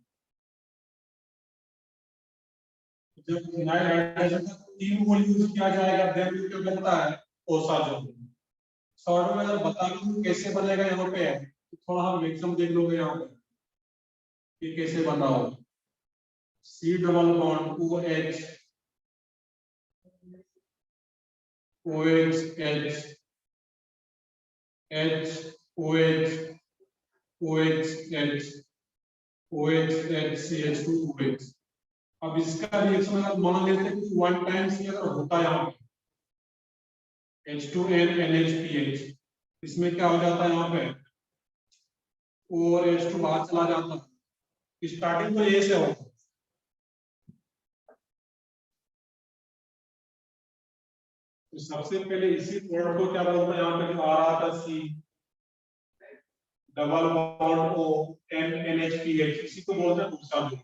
जब फिनाइल हाइड्रोजन का 3 मोल यूज किया जाएगा, देन क्या बनता है, ओसाजोन। शॉर्ट में अगर बता दूं कैसे बनेगा यहाँ पे, तो थोड़ा हम एग्जाम देख लोगे यहाँ पे कि कैसे बन रहा होगा। C double bond OH OH H H OH OH H OH H CH2 OH। अब इसका रिएक्शन अगर मान लेते हैं कि 1 टाइम्स ये अगर होता है यहाँ पे H2N NH2PH, इसमें क्या हो जाता है यहाँ पे, O और H2 बाहर चला जाता है। स्टार्टिंग तो ये से होगा, तो सबसे पहले इसी प्रोडक्ट को क्या बोलते हैं यहाँ पे, जो आ रहा था C double bond O N NH2PH, इसी को बोलते हैं ओसाजोन।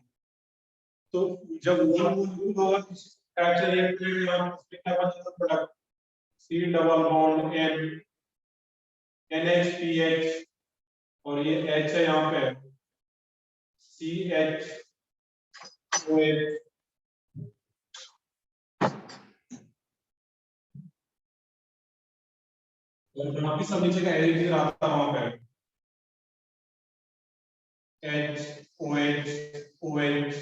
तो जब 1 मोल होगा टाइप से रिएक्ट करेगा, उसमें क्या बनेगा product, C double bond N NH2PH, और ये H है यहाँ पे CH OH और बाकी सब नीचे का एच आता है वहां पे H OH OH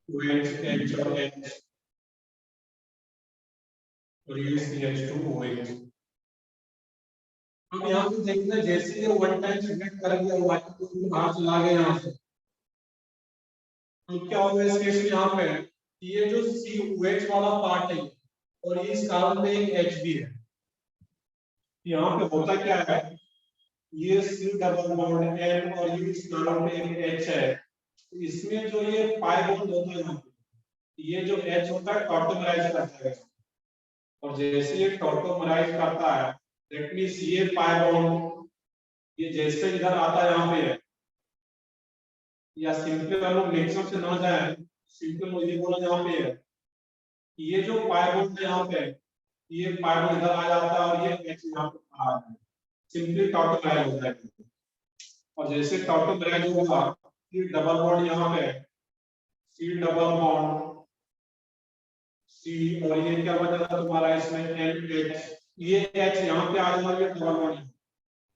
OH H और H और ये CH2OH। अब यहाँ पे देखना जैसे ये वन टाइम सिलेक्ट कर दिया हुआ है तो बाहर चला गया यहाँ से तो क्या होगा इस केस में यहाँ पे ये जो COH वाला पार्ट है और ये इस कार्बन में एक H भी है यहाँ पे होता क्या है ये C डबल बॉन्ड N और ये इस कार्बन में एक H है इसमें जो ये पाई बॉन्ड होता है ये जो H होता है टॉटोमराइज करता है और जैसे ये टॉटोमराइज करता है दैट मींस ये पाई बॉन्ड ये जैसे इधर आता है यहाँ पे या सिंपल हम लोग नेक्सट से ना जाए सिंपल मुझे बोला यहाँ पे है ये जो पाई बॉन्ड है यहाँ पे ये पाई बॉन्ड इधर आ जाता है और ये H यहाँ पे आ जाता है सिंपली टॉटोमराइज होता है और जैसे टॉटोमराइज होगा ये डबल बॉन्ड यहाँ पे C डबल बॉन्ड C और ये क्या बचा तुम्हारा इसमें NH ये H यहाँ पे आ जाएगा ये डबल बॉन्ड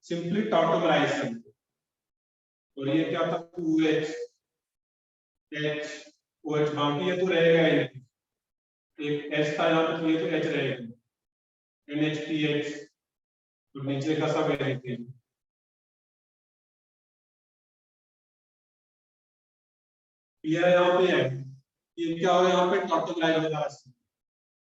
सिंपली टॉटोमराइजेशन और ये क्या था 2H H OH बाकी ये तो रहेगा ही एक H था यहाँ पे तो ये तो H रहेगा NHPH तो नीचे का सब है ये यहाँ पे है ये क्या हो यहाँ पे टॉटोमराइज होगा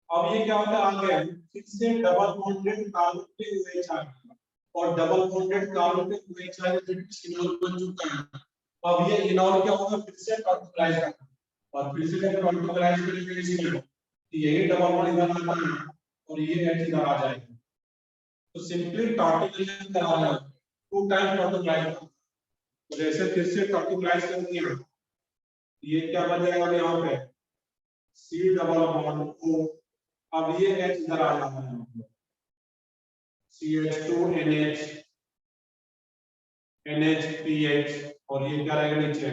अब ये क्या होता है आगे फिर से डबल बॉन्डेड कार्बन पे OH आ गया और डबल बॉन्डेड कार्बन पे OH आ गया इनॉल बन चुका है अब ये इनॉल क्या होगा फिर से टॉटोमराइज करना और फिर से जब टॉटोमराइज करेंगे इसमें यही डबल बॉन्ड इधर आता है और ये H इधर आ जाएगा तो सिंपली टॉटोमराइज कराना टू टाइम टॉटोमराइज तो जैसे फिर से टॉटोमराइज कर दिया ये क्या बन जाएगा यहाँ पे C डबल बॉन्ड O अब ये H इधर आ जाता है CH2NH NHPH और ये क्या रहेगा नीचे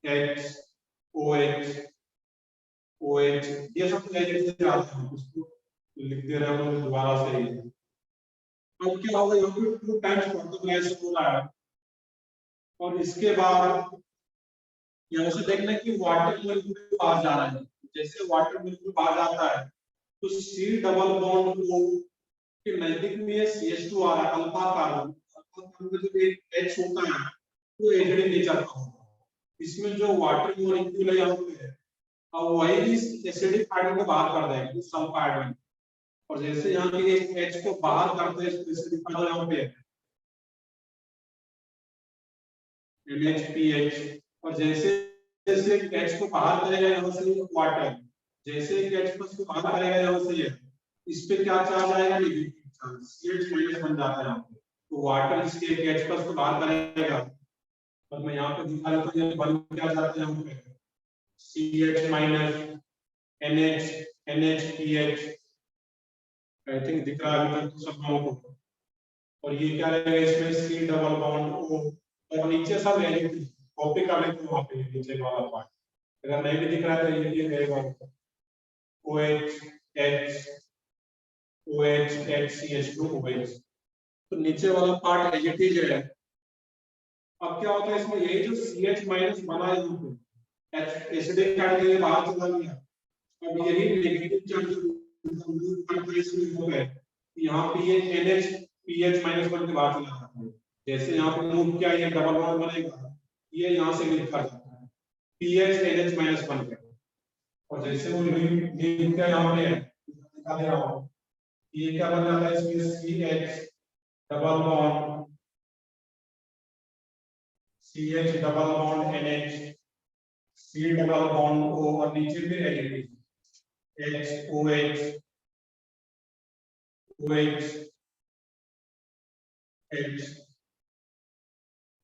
H OH OH ये सब एजेंट आते हैं उसको लिख दे रहे हैं दोबारा से ही तो क्या होगा यहाँ पे टू टाइम्स टॉटोमराइज हो रहा है और इसके बाद यहाँ से देखना कि वाटर मॉलिक्यूल बाहर जा रहा है जैसे वाटर मॉलिक्यूल बाहर जाता है तो C डबल बॉन्ड O के नजदीक में ये CH2 आ रहा है अल्फा कार्बन में जो एक H होता है वो एसिडिक नेचर का होता है इसमें जो वाटर मॉलिक्यूल है यहाँ पे अब वही इस एसिडिक पार्टिकल को बाहर कर देगा सल्फाइड में और जैसे यहाँ पे एक H को बाहर करते हैं एसिडिक पार्टिकल यहाँ पे NHPH और जैसे जैसे H को बाहर करेगा यहाँ से वाटर जैसे H को बाहर करेगा यहाँ से ये इस पे क्या चार्ज आएगा नेगेटिव चार्ज CH माइनस बन जाता है यहाँ पे तो वाटर इसके H को बाहर करेगा और मैं यहाँ पे दिखा देता हूँ ये बन क्या जाता है यहाँ पे CH minus NH NHPH I think दिख रहा है तो सब लोगों को और ये क्या रहेगा इसमें C डबल बॉन्ड O और नीचे सब एलिमेंट कॉपी कर लेते हैं वहां पे नीचे वाला पार्ट अगर नहीं भी दिख रहा है तो ये रहेगा OH H OH H CH2 OH तो नीचे वाला पार्ट एजिटिज है अब क्या होता है इसमें ये जो CH माइनस बना है यहाँ पे एसिडिक चार्ज ये बाहर चला गया अब यही नेगेटिव चार्ज हो गए यहाँ पे ये NH PH माइनस बन के बाहर चला जाता है जैसे यहाँ पे मूव किया ये डबल बॉन्ड बनेगा ये यहाँ से लिंक कर जाता है PH NH माइनस बन गया और जैसे वो लिंक किया यहाँ पे दिखा दे रहा हूँ ये क्या बन जाता है इसमें CH double bond CH double bond NH C double bond O और नीचे भी element H OH OH H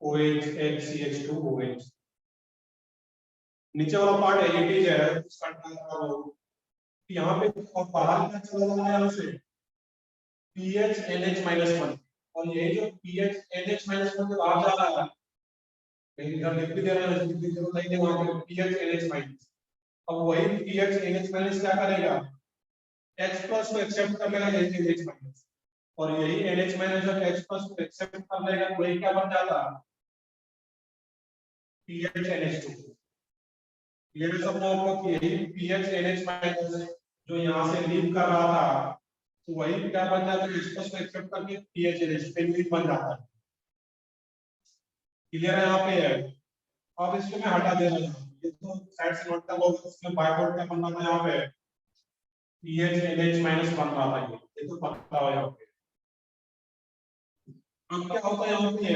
OH H CH2 OH नीचे वाला पार्ट एलिमेंट है उसका यहाँ पे और बाहर क्या चला जा रहा है यहाँ से pH NH-1 और ये जो pH NH-1 के बाहर जा रहा है कहीं इधर लिख भी दे रहा है लिखने की जरूरत नहीं है वहां पे pH NH- अब वही pH NH- क्या करेगा H+ को एक्सेप्ट कर लेगा NH- और यही NH माइनस जब H प्लस को एक्सेप्ट कर लेगा तो वही क्या बन जाता है PHNH2। ये भी सब लोगों को कि यही PHNH माइनस जो यहाँ से लीव कर रहा था तो वही क्या बन जाता है H प्लस को एक्सेप्ट करके PHNH पेंगुइन बन जाता है। क्लियर है यहाँ पे है। अब इसको मैं हटा दे रहा हूँ, ये तो साइड से नोट कर लो, इसमें बाय प्रोडक्ट क्या बनना था यहाँ पे PHNH माइनस बन रहा था, ये तो पता है यहाँ पे। अब क्या होता है यहाँ पे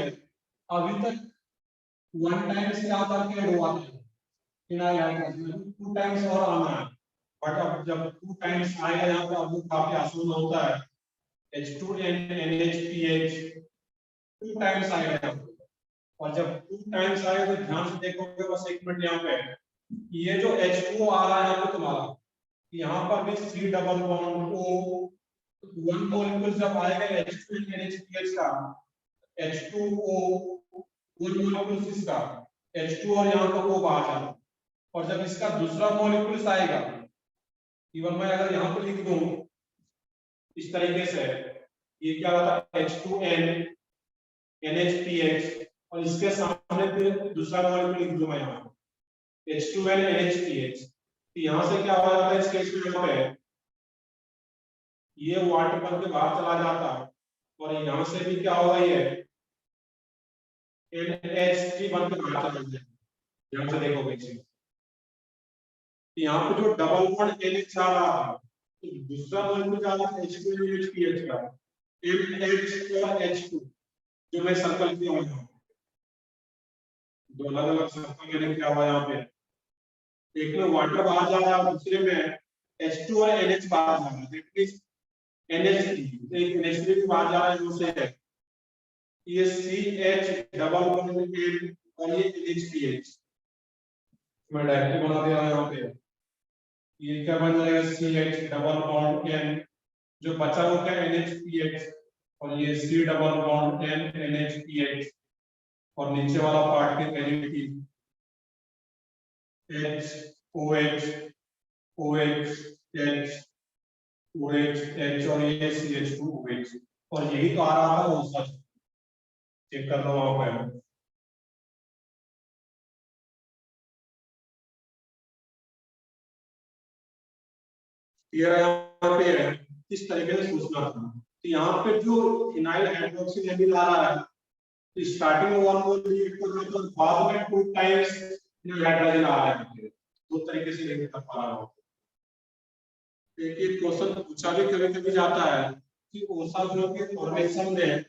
अभी तक वन टाइम्स क्या करके ऐड हुआ था फिनाइल हाइड्रोजन, टू टाइम्स और आना है, बट अब जब टू टाइम्स आएगा यहाँ पे अब वो काफी आसान होता है H2NNHPH टू टाइम्स आएगा यहाँ पे। और जब टू टाइम्स आएगा तो ध्यान से देखोगे बस एक मिनट यहाँ पे ये जो H2O आ रहा है यहाँ पे तुम्हारा यहाँ पर भी C double bond O one molecule जब आएगा H2NNHPH का H2O वन मॉलिक्यूल इसका H2 और यहाँ पर O बाहर जाना, और जब इसका दूसरा मॉलिक्यूल आएगा इवन मैं अगर यहाँ पर लिख दूं इस तरीके से ये क्या होता है H2N NHPH और इसके सामने फिर दूसरा मॉलिक्यूल लिख दूं मैं यहाँ H2N NHPH, तो यहाँ से क्या हो जाता है इस केस में यहाँ पे ये वाटर बन के बाहर चला जाता है और यहाँ से भी क्या होगा ये NH3 बन के बाहर चला जाएगा। यहाँ से देखोगे इसे यहाँ पे जो डबल बॉन्ड NH आ रहा था तो दूसरा मॉलिक्यूल क्या होगा H2NH2 का NH और H2 जो मैं सर्कल किया हूँ दो अलग अलग सर्कल मैंने किया हुआ यहाँ पे, एक में वाटर बाहर जा रहा है दूसरे में H2 और NH बाहर जा रहा है, दैट मींस NH3 एक NH3 भी बाहर जा रहा है दूसरे है ये CH डबल बॉन्ड N और ये NHPH मैं डायरेक्टली बना दिया यहाँ पे ये क्या बन जाएगा CH डबल बॉन्ड N जो बचा वो क्या NHPH और ये C double bond N NHPH और नीचे वाला पार्ट के negative H OH OH H OH H और ये CH2 OH और यही तो आ रहा था वो सच चेक कर लो वहां पे ये यहाँ पे है इस तरीके से सोचना था। तो यहाँ पे जो फिनाइल हाइड्रोक्सिल एमिन आ रहा है तो स्टार्टिंग में वन मोल रिएक्ट कर रहा है बाद में टू टाइम्स फिनाइल हाइड्रोजन आ रहा है, दो तरीके से लेके कर पा रहा हूँ। एक एक क्वेश्चन पूछा भी कभी-कभी जाता है कि ओसाजोल के फॉर्मेशन में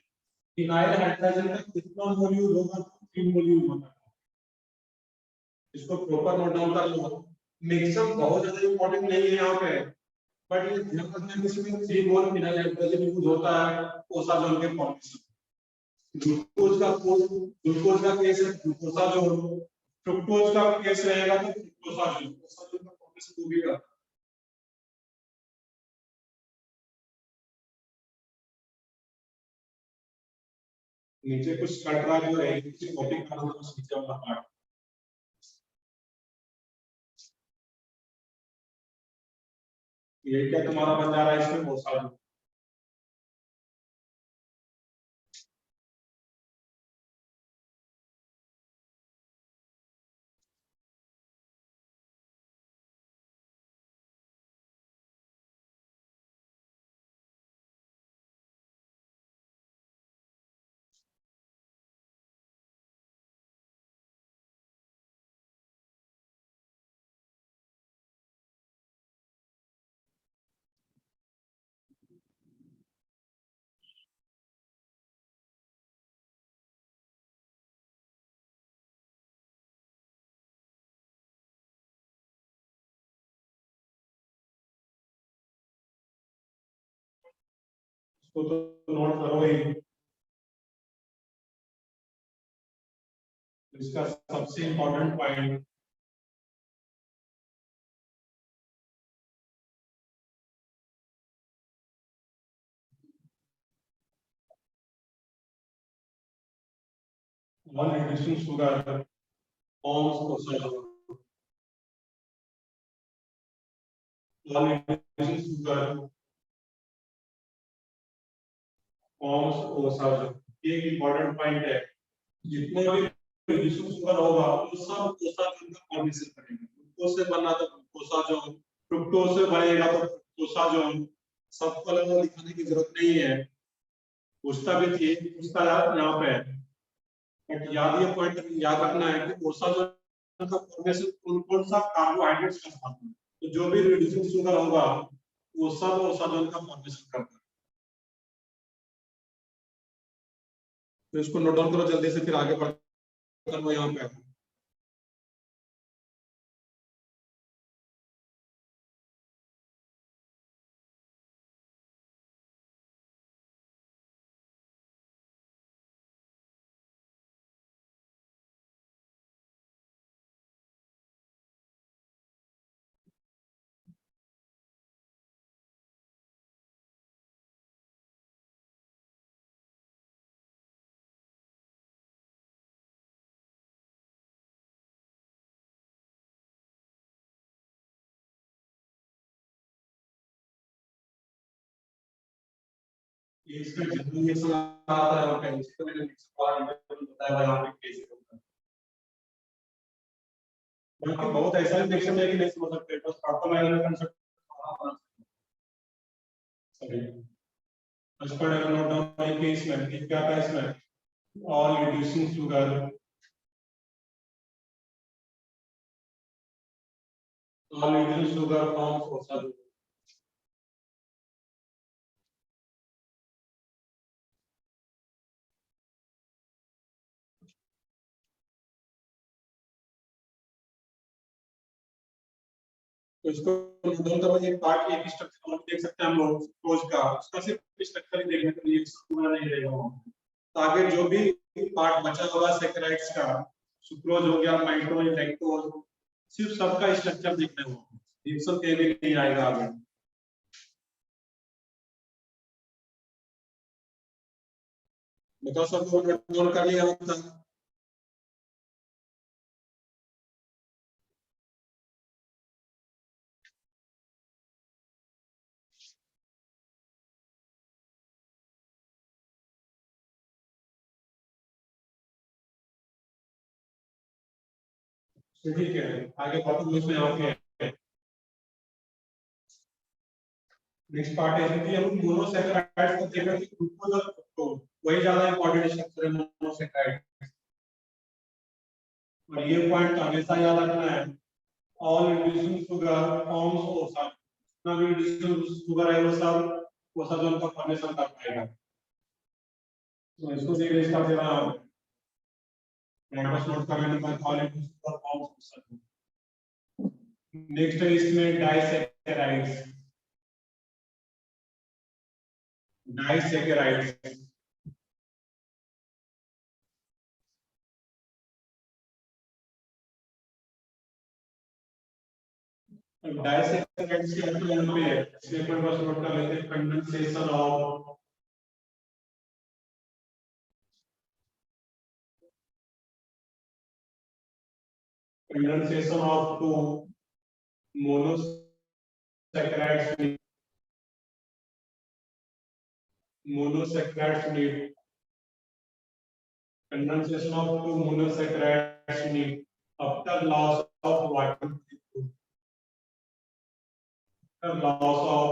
फिनाइल हाइड्रोजन का कितना मोल्यूल होगा, 3 मोल्यूल होगा, इसको प्रॉपर नोट डाउन कर लो। मिक्सअप बहुत ज्यादा इंपॉर्टेंट नहीं है यहाँ पे, बट ये ध्यान रखना कि इसमें 3 मोल फिनाइल हाइड्रोजन यूज होता है ओसाजोल के फॉर्मेशन। ग्लूकोज का केस है ग्लूकोसाजोल, फ्रुक्टोज का केस रहेगा तो फ्रुक्टोसाजोल, ओसाजोल का फॉर्मेशन वो भी करता है। नीचे कुछ कट रहा जो है किसी कॉपी करना तो नीचे वाला पार्ट ये क्या तुम्हारा बन जा रहा है इसमें ओसाजोल तो नोट करो ही। इसका सबसे important point one reducing sugar forms osazone, one reducing sugar forms osazone. ये एक इम्पोर्टेंट पॉइंट है, जितने भी रिड्यूसिंग शुगर होगा वो सब ओसाजोन का फॉर्मेशन करेंगे। ग्लूकोज से बना तो ओसाजोन, फ्रुक्टोज से बनेगा तो ओसाजोन। सबको अलग अलग दिखाने की जरूरत नहीं है, पूछता भी थी, पूछता यहाँ पे, बट याद ये पॉइंट याद रखना है कि ओसाजोन का फॉर्मेशन कौन सा कार्बोहाइड्रेट्स का साथ में, तो जो भी रिड्यूसिंग शुगर होगा वो सब ओसाजोन का फॉर्मेशन करता है। तो इसको नोट डाउन करो जल्दी से, फिर आगे बढ़कर वो यहाँ पे ये इसका जनरल रिएक्शन आता है, और इसको मैंने नेक्स्ट बार बताया यहाँ पे कैसे होता है। बाकी बहुत ऐसा रिएक्शन है कि नहीं समझ सकते, बस ऑटोमेटिक कांसेप्ट सही। फर्स्ट पॉइंट अगर नोट डाउन है कि इसमें क्या था, इसमें all reducing sugar, all reducing sugar forms osazone. तो इसको नोट डाउन ये पार्ट एक स्ट्रक्चर हम देख सकते हैं हम लोग क्लोज का, उसका सिर्फ स्ट्रक्चर ही देखने के लिए पूरा नहीं रहेगा। तो आगे जो भी पार्ट बचा होगा सैकराइड्स का, सुक्रोज हो गया, माइटोज, लैक्टोज, सिर्फ सबका स्ट्रक्चर देखना होगा, रिएक्शन कहीं भी नहीं आएगा आगे। बताओ सबको नोट डाउन कर लिया होगा? ठीक है, आगे बॉटम में यहाँ पे नेक्स्ट पार्ट है कि हम मोनोसैकेराइड्स को देखा कि ग्लूकोज और फ्रुक्टोज वही ज्यादा इंपॉर्टेंट स्ट्रक्चर है मोनोसैकेराइड। और ये पॉइंट हमेशा याद रखना है, all reducing sugar forms osazone. जितना भी रिड्यूसिंग शुगर है वो सब ओसाजोन का फॉर्मेशन कर पाएगा। तो इसको देखिए, इसका देना बस नोट कर लेना, all reducing sugar forms osazone. Next है इसमें डाइसैकेराइड्स, डाइसैकेराइड्स डाइसैकेराइड्स के अंदर यहाँ पे है, इसलिए अपन बस नोट कर लेते हैं, condensation of two monosaccharides need condensation of two monosaccharides need after loss of water, after loss of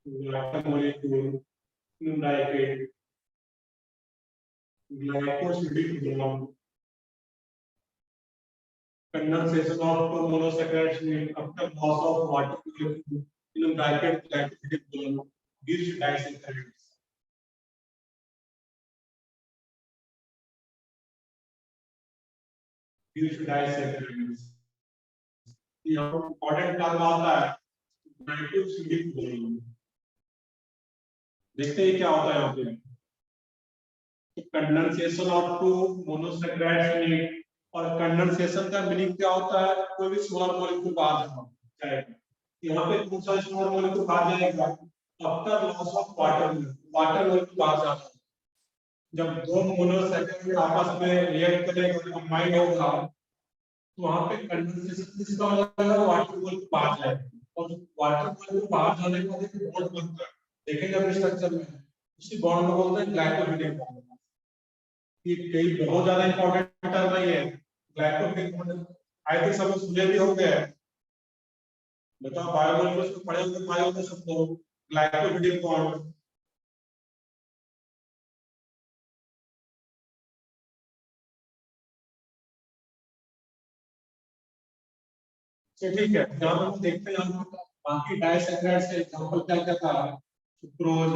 water molecule in diet, glycosidic bond. Condensation of two monosaccharides need after loss of water molecule in bracket glycosidic bond gives disaccharides. Gives disaccharides. यहाँ important term आता है glycosidic bond. देखते हैं क्या होता है यहाँ पे, condensation of two monosaccharides need. और कंडेंसेशन का मीनिंग क्या होता है, कोई भी स्मॉल मॉलिक्यूल बाहर जाएगा। यहाँ पे कौन सा स्मॉल मॉलिक्यूल बाहर जाएगा, after loss of water molecule बाहर जाता है। जब दो मोनोसैकेराइड आपस में रिएक्ट करेगा, कंबाइन होगा, तो वहां पे कंडेंसेशन किसका हो जाएगा, वाटर मॉलिक्यूल बाहर जाएगा। और वाटर मॉलिक्यूल बाहर जाने के बाद एक बॉन्ड बनता है, देखेंगे अपने स्ट्रक्चर में, उसी बॉन्ड को बोलते हैं ग्लाइकोलिपिड बॉन्ड। ये कई बहुत ज्यादा इंपॉर्टेंट टर्म नहीं है ग्लाइकोलिपिड बॉन्ड, आई थिंक सब सुने भी होंगे, बताओ बायोमोलिक्यूल्स में पढ़े होंगे, पाए होंगे सब लोग ग्लाइकोलिपिड बॉन्ड। ठीक है, यहाँ पर हम देखते हैं हम बाकी डाइसैकराइड से एग्जांपल क्या क्या था, सुक्रोज,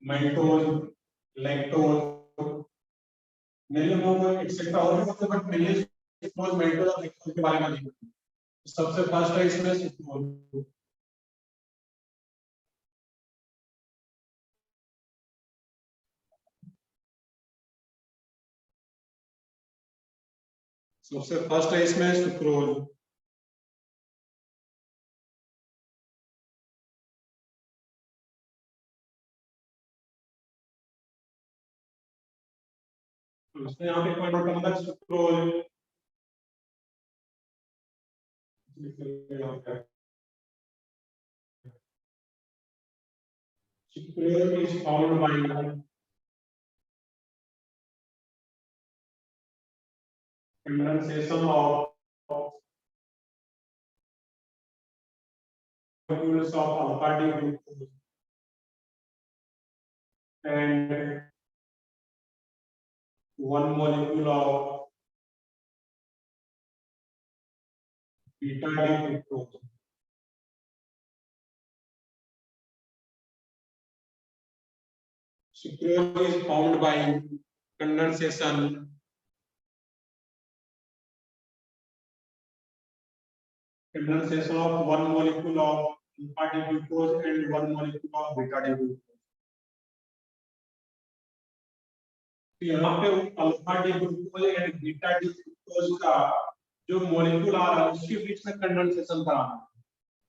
मैल्टोज, लैक्टोज, मेनली वो एक्सेट्रा और भी होते हैं, बट मेनली सुक्रोज, मैल्टोज और लैक्टोज के बारे में नहीं। सबसे फर्स्ट है इसमें सुक्रोज। सबसे फर्स्ट है इसमें सुक्रोज। इसमें यहाँ पे पॉइंट नोट करना, sucrose sucrose is found by condensation of molecules of alpha D glucose and one molecule of beta D glucose. Sucrose is formed by condensation of one molecule of alpha D glucose and one molecule of beta D glucose. यहाँ पे alpha D glucose and beta D glucose का जो molecule आ रहा है उसके बीच में condensation करा है।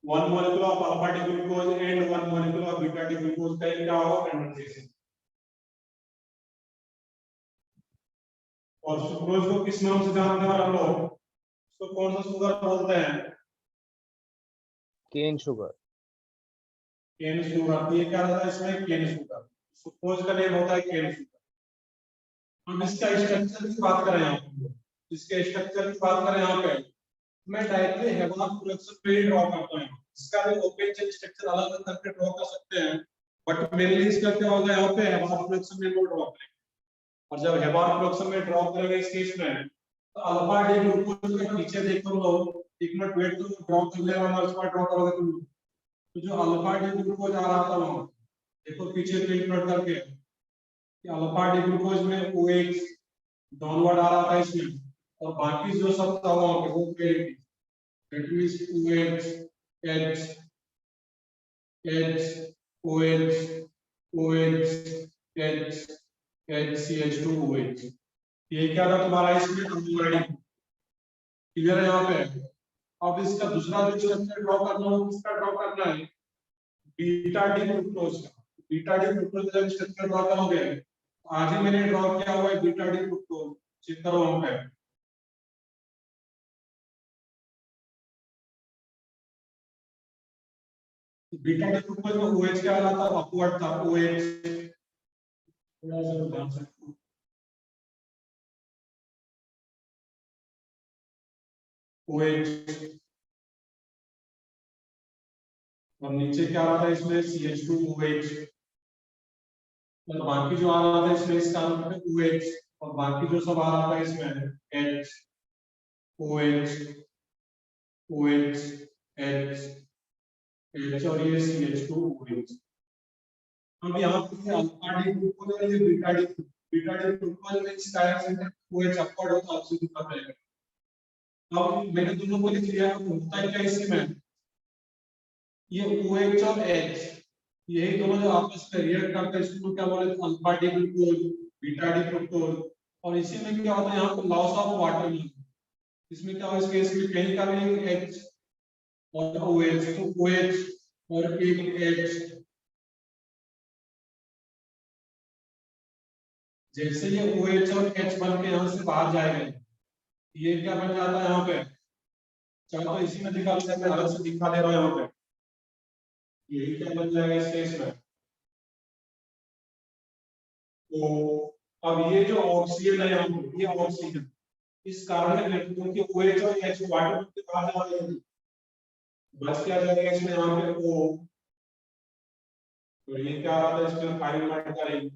One molecule of alpha D glucose and one molecule of beta D glucose का क्या होगा, कंडेंसेशन। और सुक्रोज को किस नाम से जानते हैं हम लोग, उसको कौन सा शुगर बोलते हैं, केन शुगर। Cane sugar. ये क्या रहता है इसमें, केन शुगर। सुक्रोज का नेम होता है केन शुगर। हम इसका स्ट्रक्चर की बात करें, यहाँ इसके स्ट्रक्चर की बात करें, यहाँ पे मैं डायरेक्टली हेवार फ्लक्स पे ड्रॉ करता हूँ। इसका भी ओपन चेन स्ट्रक्चर अलग अलग करके ड्रॉ कर सकते हैं, बट मेनली इसका क्या होगा, यहाँ पे हेवार फ्लक्स में वो ड्रॉ करेंगे। और जब हेवार फ्लक्स में ड्रॉ करेंगे इस केस में, तो अल्फा डी ग्लूकोज के पीछे देखो लोग, एक मिनट वेट करो, ड्रॉ कर लेगा और उसके बाद ड्रॉ करोगे तुम। तो जो अल्फा डी ग्लूकोज आ रहा था वहां देखो पीछे प्रिंट नोट करके, अल्फा डी ग्लूकोज में OH डाउनवर्ड आ रहा था इसमें, और बाकी जो सब था वहां पे वो plate, that means OH H H OH OH H HCH2 OH। ये क्या था तुम्हारा इसमें, अनडिवाइडेड। क्लियर है यहाँ पे। अब इसका दूसरा जो स्ट्रक्चर ड्रॉ करना है, किसका ड्रॉ करना है, बीटा डी ग्लूकोज का। बीटा डी ग्लूकोज का स्ट्रक्चर ड्रॉ करोगे, आज ही मैंने ड्रॉ किया हुआ है बीटा डी ग्लूकोज, चेक करो वहां पे। बीटा डी ग्लूकोज में OH क्या रहा था, अपवर्ड था OH। थोड़ा सा ध्यान से OH, और नीचे क्या आ रहा था इसमें, CH2OH। और बाकी जो आ रहा था इसमें इसका OH, और बाकी जो सब आ रहा था इसमें H OH OH H H और ये CH2OH। अब यहाँ पे अल्फा डी ग्लूकोज और ये बीटा डी ग्लूकोज में इस डायरेक्शन में OH अपवर्ड होता है, आपसे दिखा रहेगा। अब मैंने दोनों को लिख लिया, होता है क्या इसमें, ये OH और H यही दोनों जो आपस में रिएक्ट करते हैं इसको क्या बोले, alpha D glucose beta D glucose. और इसी में क्या होता है, यहाँ पे लॉस ऑफ वाटर, इसमें क्या हो, इस केस में कहीं का भी H और OH, तो OH और एक H, जैसे ये OH और H बन के यहाँ से बाहर जाएगा, ये क्या बन जाता है यहाँ पे, चलो तो इसी में दिखा, मैं अलग से दिखा दे रहा हूँ यहाँ पे। यही क्या बन जाएगा इस केस में। तो अब ये जो ऑक्सीजन है यहाँ पे, ये ऑक्सीजन इस कार्बन क्योंकि OH और H वाटर के बाहर जा रहे हैं, बस क्या जाएगा इसमें यहाँ पे O, तो ये क्या आता है इसमें फाइनल मार्क करेंगे।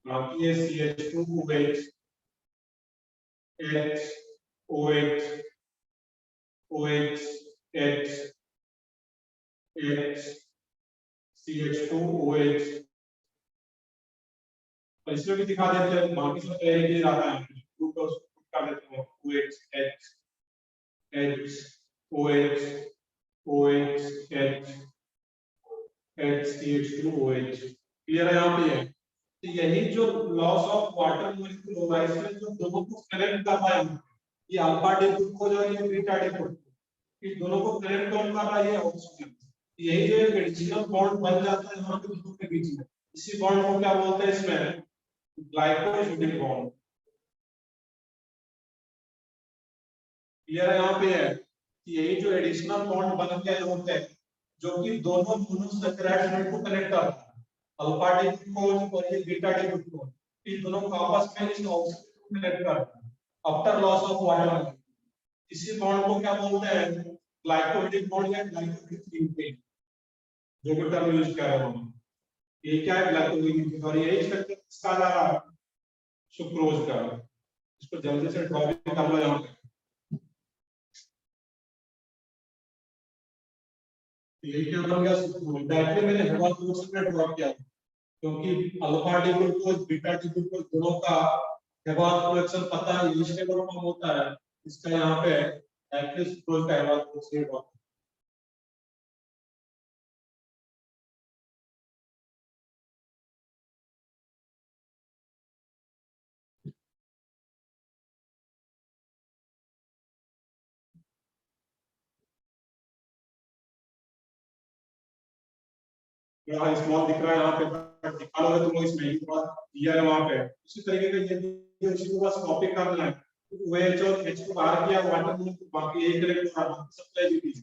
बाकी ये CH2OH H OH OH H H CH2OH, और इसमें भी दिखा देते हैं, बाकी सब तैयारी के लिए आता है ग्रुप कर देते हैं OH H H OH OH H H CH2OH। Clear है यहाँ पे है। तो यही जो लॉस ऑफ वाटर मॉलिक्यूल होगा इसमें जो दोनों को कनेक्ट कर रहा है, ये अल्फा डी ग्लूकोज और ये बीटा डी ग्लूकोज, इस दोनों को कनेक्ट कौन कर रहा है, ये ऑक्सीजन। यही जो एक एडिशनल बॉन्ड बन जाता है यहाँ पे दोनों के बीच में, इसी बॉन्ड को क्या बोलते हैं इसमें, ग्लाइकोसिडिक बॉन्ड। क्लियर है यहाँ पे है। यही जो एडिशनल बॉन्ड बन गए होते हैं जो कि दोनों मोनोसैकेराइड को कनेक्ट करता है, अल्फा डी ग्लूकोज और ये बीटा डी ग्लूकोज, इन दोनों को आपस में इस ऑक्सीजन को कनेक्ट करता है आफ्टर लॉस ऑफ वाटर। इसी बॉन्ड को क्या बोलते हैं, ग्लाइकोलिटिक बॉन्ड या ग्लाइकोलिटिक लिंकेज, जो भी टर्म यूज कर रहे हो। ये क्या है, ग्लाइकोलिटिक, और यही स्ट्रक्चर इसका जा रहा है सुक्रोज का। इसको जल्दी से ड्रॉ भी कर लो यहाँ पे। ये क्या बन गया सुक्रोज, डायरेक्टली मैंने हेवा फंक्शन में ड्रॉ किया क्योंकि alpha D glucose beta D glucose दोनों का हेवा फंक्शन पता है, स्टेबल फॉर्म होता है, इसका यहाँ पे डायरेक्टली सुक्रोज का हेवा फंक्शन ड्रॉ। यहाँ स्मॉल दिख रहा है यहाँ पे, बट दिखा लोगे तुम लोग इसमें ही बात क्लियर है वहां पे। उसी तरीके का ये भी उसी को बस कॉपी करना है, OH और H को बाहर किया, वाटर में बाकी एक करेक्ट था, बाकी सब तय भी।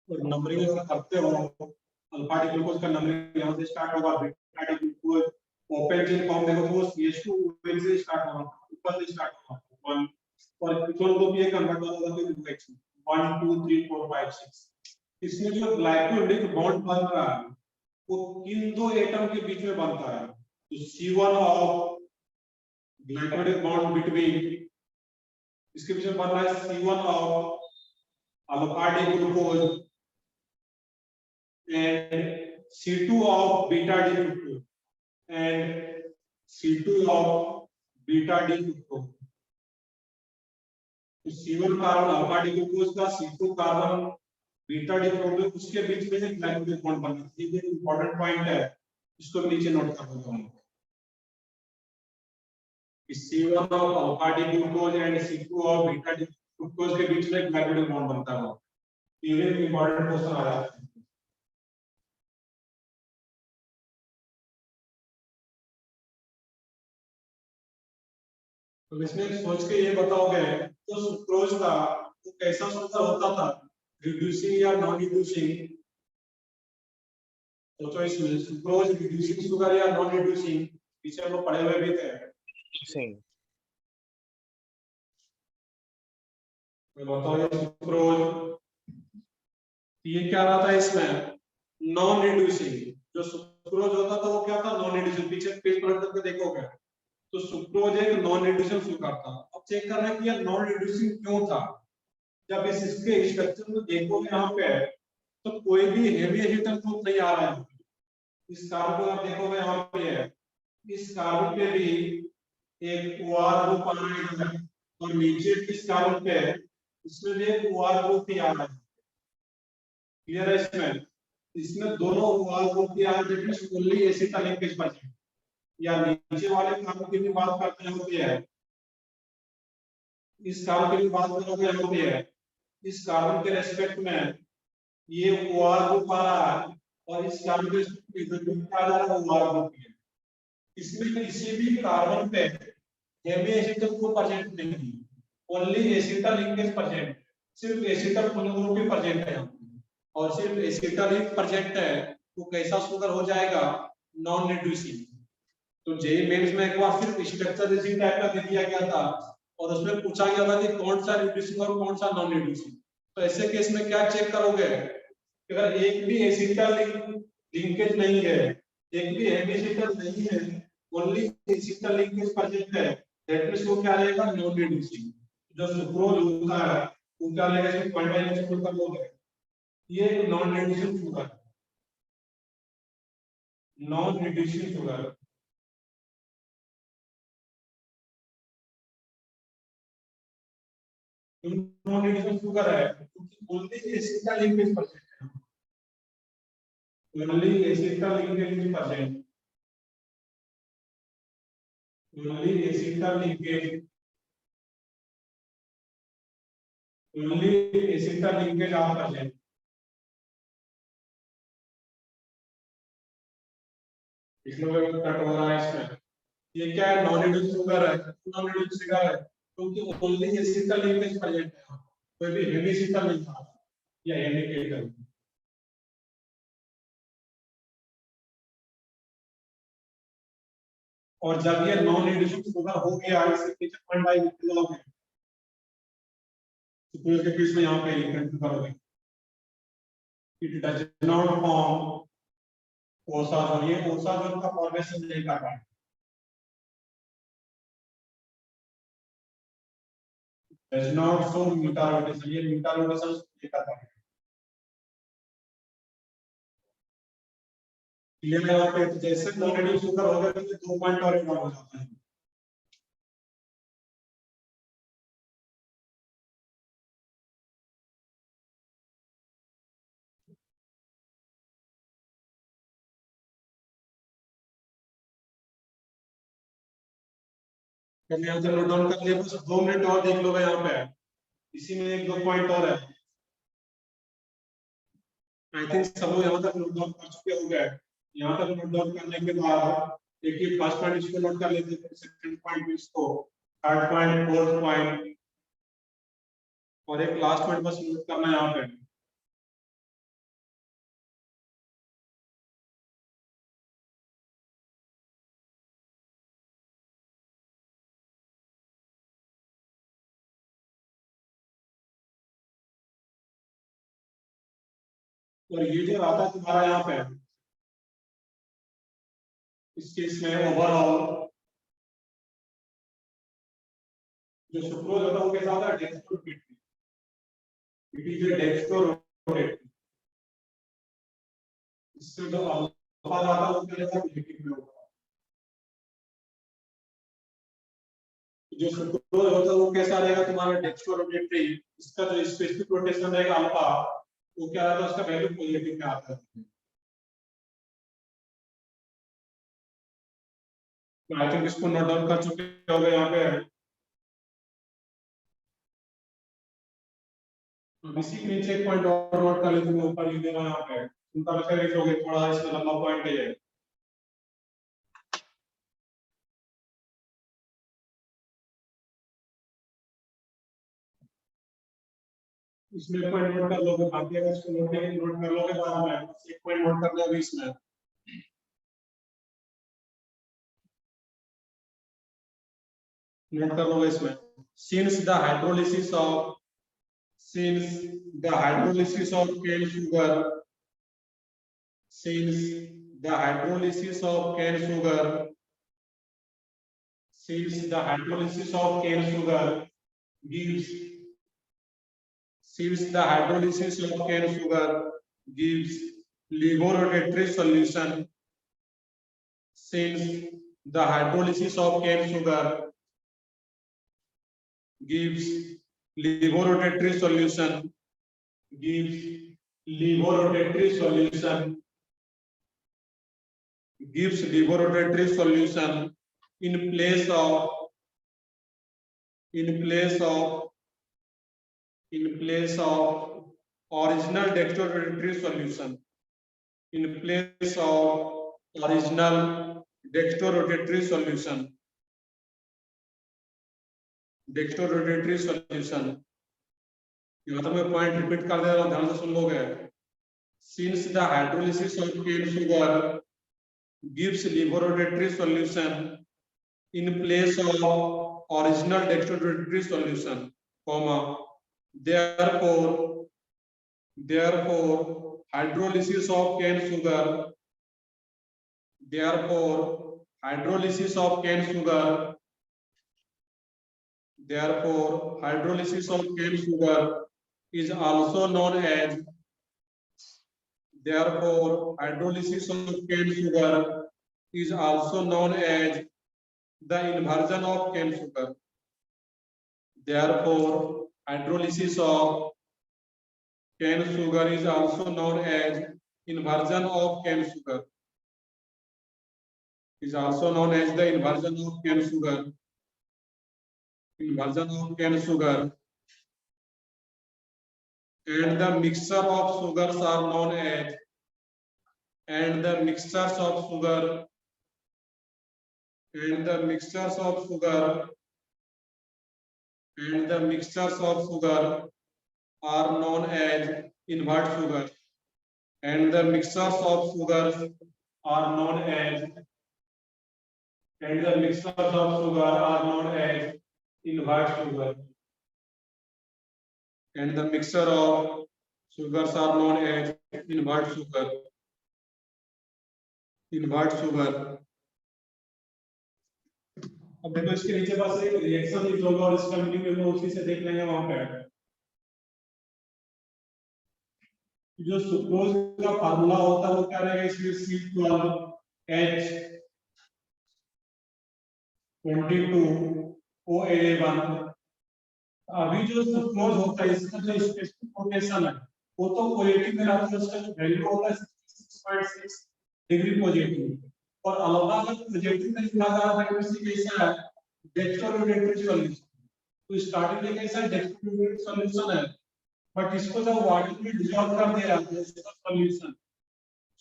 और नंबरिंग अगर करते हो, अल्फा डी ग्लूकोज का नंबरिंग यहाँ से स्टार्ट होगा, beta D glucose open chain form देखो तो CH2 से स्टार्ट होगा, ऊपर से स्टार्ट होगा 1, और कितनों को भी ये कन्वर्ट होगा तो 1 2 3 4 5 6। इसमें जो ग्लाइकोलिटिक बॉन्ड बन रहा है वो किन दो एटम के बीच में बनता है, तो C1 of glycolytic bond between, इसके बीच में बन रहा है C1 of alpha D glucose and C2 of beta D glucose and C2 of beta D glucose। तो C1 carbon alpha D glucose का, C2 carbon beta D glucose, उसके बीच में एक ग्लाइकोलिक बॉन्ड बनता है। ये इंपॉर्टेंट पॉइंट है, इसको नीचे नोट कर देता हूं। C1 of alpha D glucose and C2 of beta D glucose के बीच में एक ग्लाइकोलिक बॉन्ड बनता है। ये इंपॉर्टेंट क्वेश्चन आ जाता है। तो इसमें सोच के ये बताओगे तो सुक्रोज का वो कैसा शुगर होता था, रिड्यूसिंग या नॉन रिड्यूसिंग। सोचो इसमें सुक्रोज रिड्यूसिंग शुगर या नॉन रिड्यूसिंग, पीछे हम लोग पढ़े हुए भी थे। बताओ ये सुक्रोज, ये क्या रहा था इसमें, नॉन रिड्यूसिंग। जो सुक्रोज होता था वो क्या था, नॉन रिड्यूसिंग। पीछे पेज पलट करके देखोगे तो सुक्रोज एक नॉन रिड्यूसिंग शुगर था। अब चेक करना है कि ये नॉन रिड्यूसिंग क्यों था। जब इसके स्ट्रक्चर में देखोगे यहाँ पे तो कोई भी हेवी एसिटल ग्रुप नहीं आ रहा है। इस कार्बन को आप देखोगे यहाँ पे है, इस कार्बन पे भी एक OR ग्रुप आ रहा है इधर, और नीचे इस कार्बन पे इसमें भी एक OR ग्रुप ही आ रहा है। क्लियर है इसमें, इसमें दोनों OR ग्रुप ही आ रहा है, that means only acetal linkage बचे। या नीचे वाले कार्बन की भी बात करते हैं होती है, इस कार्बन की भी बात करोगे होती है, इस कार्बन के रेस्पेक्ट में ये OR ग्रुप आ रहा है, और इस कार्बन के रेस्पेक्ट में इधर भी क्या आ रहा है, OR ग्रुप है। इसमें किसी भी कार्बन पे हेवी एसिटल ग्रुप प्रेजेंट नहीं है, ओनली एसिटल लिंकेज प्रेजेंट, सिर्फ एसिटल ग्रुप ही प्रेजेंट है यहाँ पे। और सिर्फ एसिटल ही प्रेजेंट है तो कैसा शुगर हो जाएगा, नॉन रिड्यूसिंग। तो जेई मेंस में एक बार सिर्फ स्ट्रक्चर इसी टाइप का दे दिया गया था, और उसमें पूछा गया था कि कौन सा रिड्यूसिंग और कौन सा नॉन रिड्यूसिंग। तो ऐसे केस में क्या चेक करोगे, अगर एक भी एसिटल लिंकेज नहीं है, एक भी हेवी एसिटल नहीं है, ओनली एसिटल लिंकेज प्रेजेंट है, दैट मींस वो क्या रहेगा, नॉन रिड्यूसिंग। जो सुक्रोज होता है वो क्या रहेगा, इसमें 0.5 शुगर लोगे, ये non reducing sugar, non reducing sugar. Non reducing sugar है क्योंकि ओनली एसिटल लिंकेज प्रेजेंट है, only acetal linkage present, only acetal linkage, only acetal linkage आप प्रेजेंट। इसमें कट हो रहा है इसमें, ये क्या है, नॉन रिड्यूसिंग शुगर है, नॉन रिड्यूसिंग शुगर है क्योंकि ओनली एसिटल लिंकेज प्रेजेंट है, कोई भी हेवी एसिटल नहीं था या हेवी केटल। और जब ये नॉन रिड्यूसिंग शुगर हो गया, इसके पीछे 0.5 लोगे, सुक्रोज के केस में यहाँ पे कंटिन्यू करोगे, it does not form osazone, ये ओसाजोन का फॉर्मेशन नहीं कर रहा है, डज नॉट शो म्यूटारोटेशन, ये म्यूटारोटेशन नहीं कर रहा है। क्लियर है यहाँ पे, तो जैसे नॉन रिड्यूसिंग शुगर होगा तो 2 पॉइंट और इन्वॉल्व हो जाता है। मैंने यहाँ से नोट डाउन कर लिया, बस 2 मिनट और देख लो यहाँ पे, इसी में 1-2 पॉइंट और है। आई थिंक सब लोग यहाँ तक नोट डाउन कर चुके होंगे। यहाँ तक नोट डाउन करने के बाद देखिए फर्स्ट पॉइंट इसको नोट कर लेते हैं, सेकंड पॉइंट इसको, थर्ड पॉइंट, फोर्थ पॉइंट, और एक लास्ट पॉइंट बस नोट करना है यहाँ पे। और ये जो आता है तुम्हारा यहाँ पे इस केस में ओवरऑल जो सुक्रोज होता है वो कैसा होता है, डेक्स्ट्रोरोटेट, इट इज अ डेक्स्ट्रोरोटेट। इससे जो अल्फा आता है वो क्या होता है, नेगेटिव में होता है। जो सुक्रोज होता है वो कैसा रहेगा तुम्हारा, डेक्स्ट्रोरोटेट, इसका जो स्पेसिफिक रोटेशन रहेगा अल्फा, वो क्या रहता है, उसका वैल्यू पॉजिटिव में आता है। आई थिंक इसको नोट डाउन कर चुके होंगे यहाँ पे। अब इसी के नीचे एक पॉइंट और नोट कर लेते हैं, ऊपर लिख देना यहाँ पे, उनका भी लिख लोगे, थोड़ा इसमें लंबा पॉइंट है ये। इसमें पॉइंट नोट कर लोगे, बाकी अगर इसको नोट कर लोगे बाद में, बस एक पॉइंट नोट कर लोगे इसमें। नोट कर लोगे इसमें, since the hydrolysis of since the hydrolysis of cane sugar, since the hydrolysis of cane sugar, since the hydrolysis of cane sugar gives, since the hydrolysis of cane sugar gives levorotatory solution, since the hydrolysis of cane sugar gives levorotatory solution, gives levorotatory solution, gives levorotatory solution in place of original dextrorotatory solution, in place of original dextrorotatory solution, dextrorotatory solution. यहाँ तो मैं point repeat कर दे रहा हूँ, ध्यान से सुन लोगे. Since the hydrolysis of cane sugar gives levorotatory solution in place of original dextrorotatory solution, comma, therefore hydrolysis of cane sugar, therefore hydrolysis of cane sugar, therefore hydrolysis of cane sugar is also known as, therefore hydrolysis of cane sugar is also known as the inversion of cane sugar. Therefore hydrolysis of cane sugar is also known as inversion of cane sugar, is also known as the inversion of cane sugar, inversion of cane sugar. And the mixture of sugars are known as, and the mixtures of sugar, and the mixtures of sugar, and the mixtures of sugar are known as invert sugar, and the mixtures of sugars are known as, and the mixtures of sugar are known as invert sugar, and the mixture of sugars are known as invert sugar, invert sugar. अब देखो इसके नीचे पास एक reaction लिख लो और इसका meaning हम उसी से देख लेंगे वहां पे. जो सुक्रोज का फार्मूला होता है वो क्या रहेगा, इसमें C12H22O11. अभी जो सुक्रोज होता है इसका जो स्पेसिफिक पोटेंशियल है वो तो पॉजिटिव में रहता है, उसका जो वैल्यू होता है 66.6 डिग्री पॉजिटिव, और अलग अलग पॉजिटिव में लिखा जा रहा है कैसा है डेक्स्ट्रोरोटेटरी सॉल्यूशन. तो स्टार्टिंग में कैसा है डेक्स्ट्रोरोटेटरी सॉल्यूशन है, बट इसको जब वाटर में डिसॉल्व कर दिया जाता है इसका सॉल्यूशन,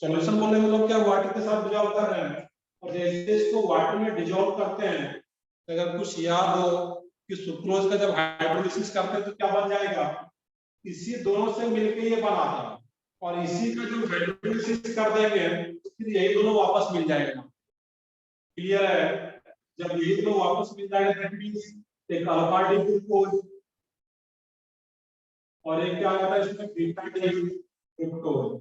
सॉल्यूशन बोलने में लोग क्या वाटर के साथ डिसॉल्व कर रहे हैं, और जैसे इसको वाटर में डिसॉल्व करते हैं, अगर कुछ याद हो कि सुक्रोज का जब हाइड्रोलिसिस करते हैं तो क्या बन जाएगा, इसी दोनों से मिलकर ये बना था, और इसी का जब हाइड्रोलिसिस कर देंगे तो फिर यही दोनों वापस मिल जाएगा. क्लियर है? जब यही दोनों वापस मिल जाएगा दैट मींस एक अल्फा डी ग्लूकोज और एक क्या होता है इसमें बीटा डी ग्लूकोज.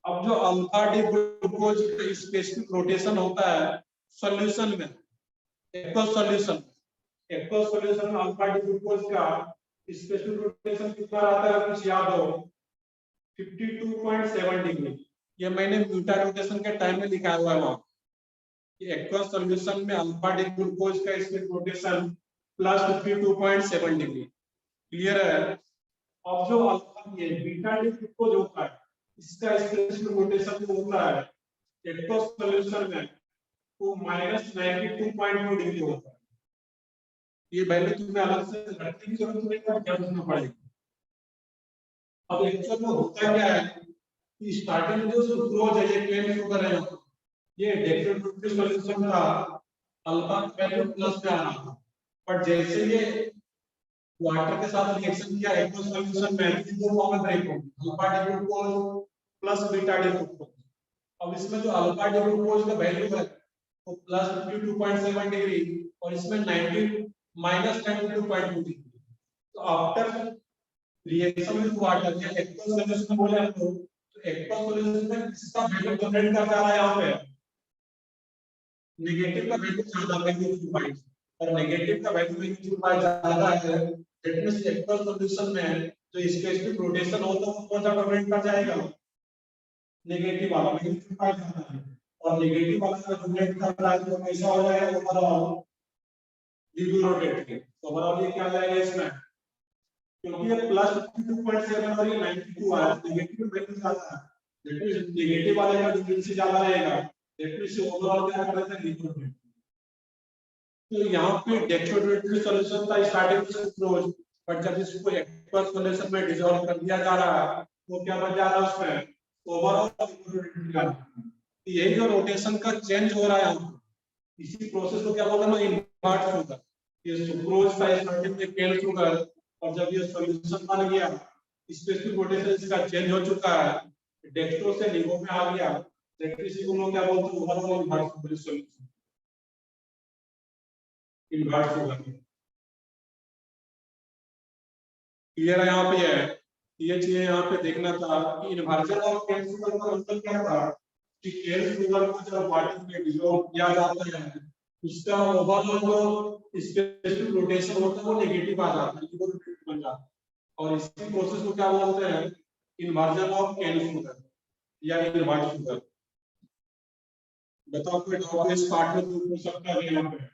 अब जो अल्फा डी ग्लूकोज का स्पेसिफिक रोटेशन होता है सॉल्यूशन में, एक्वस सॉल्यूशन में अल्फा डी ग्लूकोज का स्पेसिफिक रोटेशन कितना रहता है कुछ याद हो, 52.7 डिग्री. ये मैंने बीटा रोटेशन के टाइम में लिखा हुआ है वहां कि एक्वस सॉल्यूशन में अल्फा डी ग्लूकोज का specific rotation plus 52.7 degree. Clear है? अब जो अल्फा ये बीटा डी ग्लूकोज होता है इसका स्पेसिफिक रोटेशन जो होता है एक्वस सॉल्यूशन में वो -92.2 डिग्री होता है. ये वैल्यू तुम्हें अलग से रखने की जरूरत नहीं है, क्या रखना पड़ेगा. अब एक्चुअल में होता क्या है कि स्टार्टिंग में जो सुक्रोज है ये केन शुगर है, ये डेक्स्ट्रोरोटेटरी सॉल्यूशन का अल्फा वैल्यू प्लस में आ रहा था, बट जैसे ये वाटर के साथ रिएक्शन किया एक्वस सॉल्यूशन में दो फॉर्म में ब्रेक हो alpha D glucose plus beta D glucose. अब इसमें जो अल्फा डी ग्लूकोज का वैल्यू है वो प्लस 52.7 डिग्री और इसमें -92.2 डिग्री. तो आफ्टर रिएक्शन में वाटर या एक्वस सॉल्यूशन बोले हम लोग, तो एक्वस सॉल्यूशन में किसका वैल्यू जनरेट कर जा रहा है यहाँ पे, नेगेटिव का वैल्यू ज्यादा -2 और नेगेटिव का वैल्यू ज्यादा है, दैट मींस एक्वस सॉल्यूशन में जो स्पेसिफिक रोटेशन होता है वो कौन सा डोमेन पर जाएगा, नेगेटिव वाला -2 जाता है, और नेगेटिव वाला का डोमेन कर रहा है तो कैसा हो जाएगा ओवरऑल ड्यू रोटेट के, तो ओवरऑल ये क्या जाएगा इसमें, क्योंकि ये +52.7 और ये 92 आया, नेगेटिव वैल्यू ज्यादा है, दैट मींस नेगेटिव वाले का फ्रीक्वेंसी ज्यादा रहेगा, दैट मींस ओवरऑल क्या कर रहा है ड्यू रोटेट। तो यहाँ पे डेक्सोडेट्री सॉल्यूशन था स्टार्टिंग से क्लोज, बट जब इसको एक्वस सॉल्यूशन में डिसॉल्व कर दिया जा रहा है तो क्या बन जा रहा है उसमें ओवरऑल यही जो रोटेशन का चेंज हो रहा है, इसी प्रोसेस को क्या बोलते हैं इन्वर्ट शुगर, ये सुक्रोज था स्टार्टिंग में केन शुगर, और जब ये सॉल्यूशन बन गया स्पेसिफिक रोटेशन इसका चेंज हो चुका है, डेक्स्ट्रो से लिगो में आ गया, इसी को लोग क्या बोलते हैं overall invert solution, invert sugar. Clear है यहाँ पे है, ये चीजें यहाँ पे देखना था कि इन्वर्जन ऑफ केन शुगर का मतलब क्या था कि केन शुगर को जब वाटर में डिसॉल्व किया जाता है उसका ओवरऑल जो स्पेसिफिक रोटेशन होता है वो नेगेटिव आ जाता है, वो नेगेटिव बन जाता है, और इसी प्रोसेस को क्या बोलते हैं इन्वर्जन ऑफ केन शुगर या इन्वर्ट शुगर। बताओ कोई डाउट इस पार्ट में पूछ सकता है यहाँ पे।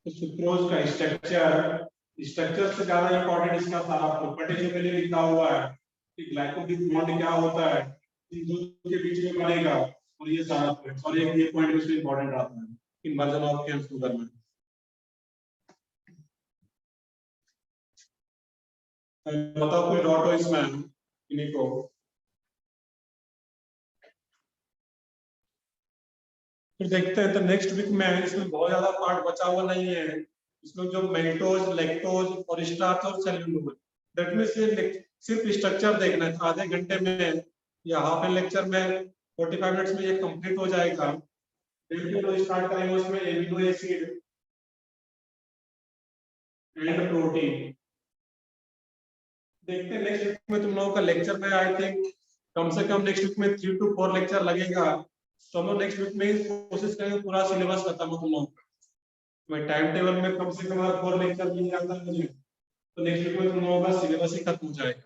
तो सुक्रोज का स्ट्रक्चर से ज्यादा इंपॉर्टेंट इसका सारा प्रॉपर्टी जो मैंने लिखा हुआ है कि ग्लाइकोलिक बॉन्ड क्या होता है इन दो के बीच में बनेगा, और ये सारा और ये पॉइंट इसमें इंपॉर्टेंट आता है इन्वर्जन ऑफ केन शुगर में। बताओ कोई डॉट हो इसमें इन्हीं को। फिर देखते हैं तो नेक्स्ट वीक में इसमें बहुत ज्यादा पार्ट बचा हुआ नहीं है, इसमें जो मेल्टोज लैक्टोज और स्टार्च और सेल्यूलोज, दैट मींस सिर्फ स्ट्रक्चर देखना है, आधे घंटे में या हाफ एन लेक्चर में 45 मिनट्स में ये कंप्लीट हो जाएगा। देखिए तो स्टार्ट करेंगे उसमें एमिनो एसिड एंड प्रोटीन। देखते हैं नेक्स्ट वीक में तुम लोगों का लेक्चर में आई थिंक कम से कम नेक्स्ट वीक में 3 to 4 लेक्चर लगेगा, तो हम लोग नेक्स्ट वीक में कोशिश करेंगे पूरा सिलेबस खत्म हो तुम लोगों का। मैं टाइम टेबल में कम से कम 4 लेक्चर मिल जाता है मुझे, तो नेक्स्ट वीक में तुम लोगों का सिलेबस ही खत्म हो जाएगा,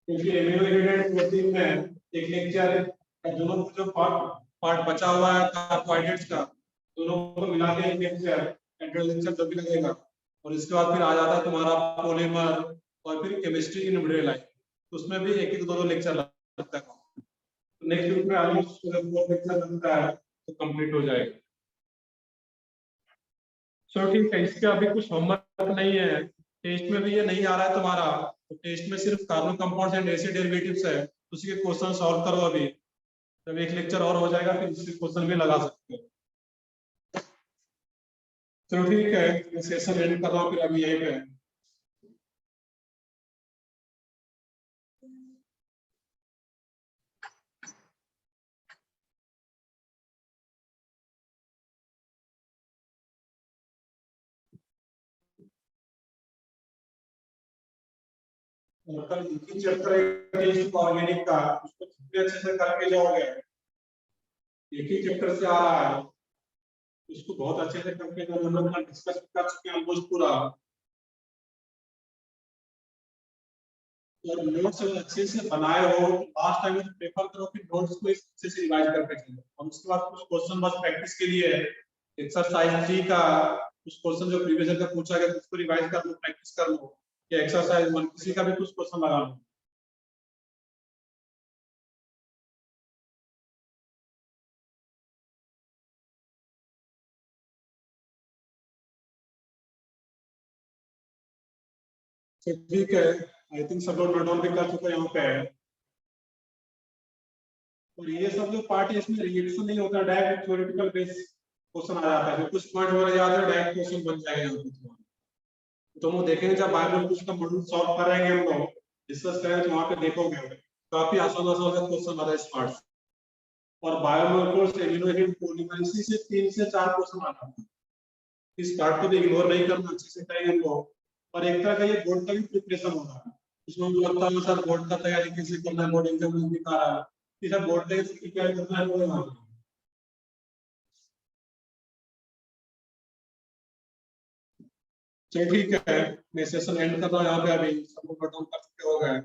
क्योंकि एमिनो एसिड एंड प्रोटीन में एक लेक्चर दोनों जो पार्ट बचा हुआ है कार्बोहाइड्रेट्स का दोनों को मिला के एक लेक्चर जो भी लगेगा, और इसके बाद फिर आ जाता है तुम्हारा पॉलीमर और फिर केमिस्ट्री इन मिडिल लाइन, तो उसमें भी एक दो लेक्चर लगता है। तो नेक्स्ट वीक में ऑलमोस्ट 4 लेक्चर लगता है तो कंप्लीट हो जाएगा। चलो ठीक है, इसके अभी कुछ होमवर्क नहीं है, टेस्ट में भी ये नहीं आ रहा है तुम्हारा, तो टेस्ट में सिर्फ carbon compounds and acid derivatives है, उसी के क्वेश्चन सॉल्व करो अभी, तब एक लेक्चर और हो जाएगा फिर इसके क्वेश्चन भी लगा सकते हो। चलो ठीक है, मैं सेशन एंड कर रहा हूँ फिर अभी यहीं पे। कल एक ही चैप्टर है ऑर्गेनिक का, उसको कितने अच्छे से करके जाओगे, एक ही चैप्टर से आ रहा है, इसको बहुत अच्छे से करके हम लोग डिस्कस कर चुके हैं ऑलमोस्ट पूरा, और नोट्स अगर अच्छे से बनाए हो लास्ट टाइम में प्रेफर करो कि नोट्स को अच्छे से रिवाइज करके चलो, और उसके बाद कुछ क्वेश्चन बस प्रैक्टिस के लिए एक्सरसाइज 3 का कुछ क्वेश्चन जो प्रीवियस ईयर का पूछा गया उसको रिवाइज कर लो, प्रैक्टिस कर लो, या एक्सरसाइज 1 किसी का भी कुछ क्वेश्चन लगा लो। ठीक है, आई थिंक सब लोग नोट डाउन भी कर चुके हैं यहाँ पे, और ये सब जो पार्ट है इसमें रिएक्शन नहीं होता, डायरेक्ट थ्योरेटिकल बेस क्वेश्चन आ जाता है, कुछ पॉइंट वगैरह याद है डायरेक्ट क्वेश्चन बन जाएगा यहाँ पे तुम्हारा, तो वो देखेंगे जब बायोमोलिक्यूल्स का मॉड्यूल सॉल्व करेंगे हम लोग डिस्कस करेंगे तो वहां पे देखोगे काफी आसान आसान क्वेश्चन आ रहा है इस पार्ट, और बायोमोलिक्यूल्स एमिनो एसिड पॉलीमर इसी से 3 से 4 क्वेश्चन आ जाते हैं, इस पार्ट को भी इग्नोर नहीं करना, अच्छे से करेंगे इनको। और एक तरह का ये बोर्ड का भी प्रिपरेशन हो रहा है, इसमें मुझे लगता है सर बोर्ड का तैयारी कैसे करना है, बोर्ड एग्जाम में दिखा रहा है कि सर बोर्ड की तैयारी करना है वो मालूम। चलिए ठीक है, मैं सेशन एंड कर रहा हूँ यहाँ पे, अभी सब लोग खत्म कर चुके हो गए।